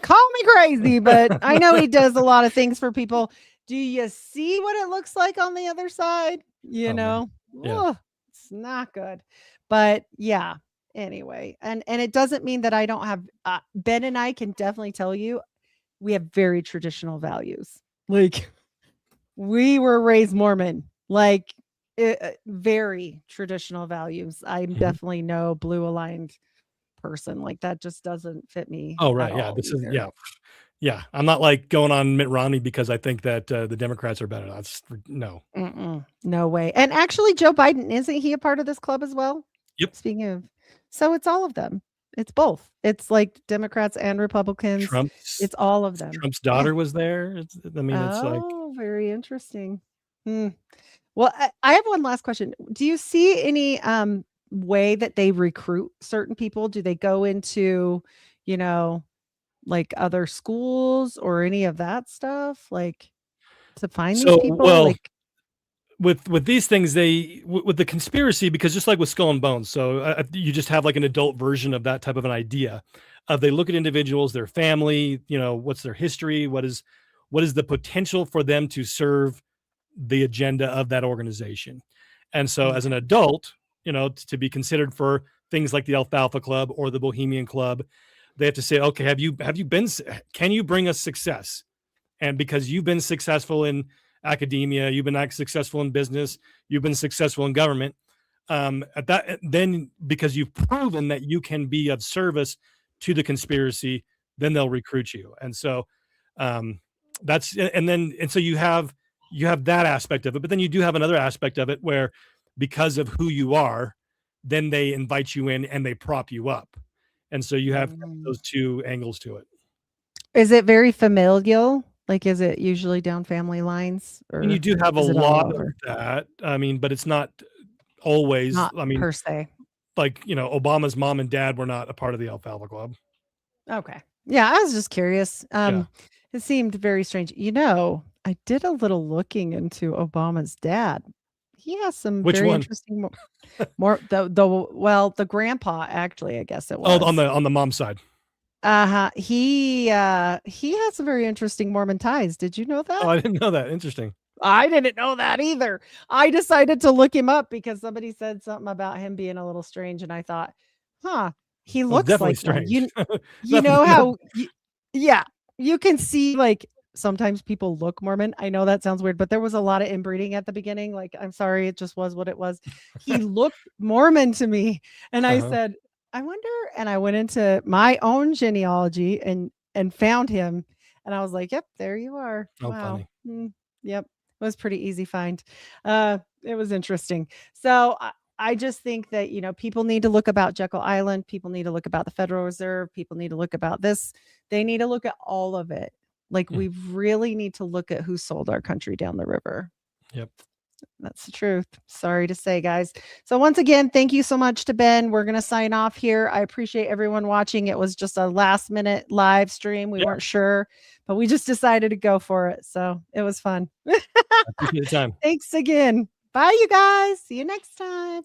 call me crazy, but I know he does a lot of things for people. Do you see what it looks like on the other side? Oh, man. Yeah. Ugh, it's not good. But yeah, anyway, and it doesn't mean that I don't have Ben and I can definitely tell you we have very traditional values. Like we were raised Mormon, like very traditional values. I'm Mhm. definitely no blue aligned person. Like that just doesn't fit me Oh, at right, yeah, all this is either. yeah. Yeah, I'm not, like, going on Mitt Romney because I think that, the Democrats are better. That's no. Mm-mm, no way. And actually, Joe Biden, isn't he a part of this club as well? Yep. Speaking of, so it's all of them. It's both. It's like Democrats and Republicans. Trump's It's all of them. Trump's Yeah. daughter was there. It's like Oh, very interesting. Hmm. Well, I have one last question. Do you see any way that they recruit certain people? Do they go into, you know, like other schools or any of that stuff, like to find these so people? well, Like, with these things, with the conspiracy, because just like with Skull and Bones, so, you just have, like, an adult version of that type of an idea, of they look at individuals, their family, what's their history, what is the potential for them to serve the agenda of that organization. And so as an adult, to be considered for things like the Alfalfa Club or the Bohemian Club, they have to say, okay, can you bring us success? And because you've been successful in academia, you've been successful in business, you've been successful in government, then because you've proven that you can be of service to the conspiracy, then they'll recruit you. And so so you have that aspect of it, but then you do have another aspect of it where, because of who you are, then they invite you in and they prop you up. And so you have those two angles to it. Is it very familial? Like, is it usually down family lines? Or and you do have a lot of that. I mean, but it's not always. Not I mean, per se. Like, Obama's mom and dad were not a part of the Alfalfa Club. Okay. Yeah, I was just curious. It seemed very strange. I did a little looking into Obama's dad. He has some Which very one? interesting the grandpa, actually, I guess it was. Oh, on the mom's side. He has some very interesting Mormon ties. Did you know that? Oh, I didn't know that. Interesting. I didn't know that either. I decided to look him up because somebody said something about him being a little strange, and I thought, he looks like strange. You know how you can see, like, sometimes people look Mormon. I know that sounds weird, but there was a lot of inbreeding at the beginning. Like, I'm sorry, it just was what it was. He looked Mormon to me, and I said, I wonder, and I went into my own genealogy and found him, and I was like, yep, there you are. Oh, wow. funny. Yep. It was pretty easy find. It was interesting. So I just think that, people need to look about Jekyll Island. People need to look about the Federal Reserve. People need to look about this. They need to look at all of it. Like, we really need to look at who sold our country down the river. Yep. That's the truth. Sorry to say, guys. So once again, thank you so much to Ben. We're going to sign off here. I appreciate everyone watching. It was just a last minute live stream. We weren't sure, but we just decided to go for it. So it was fun. I appreciate the time. Thanks again. Bye, you guys. See you next time.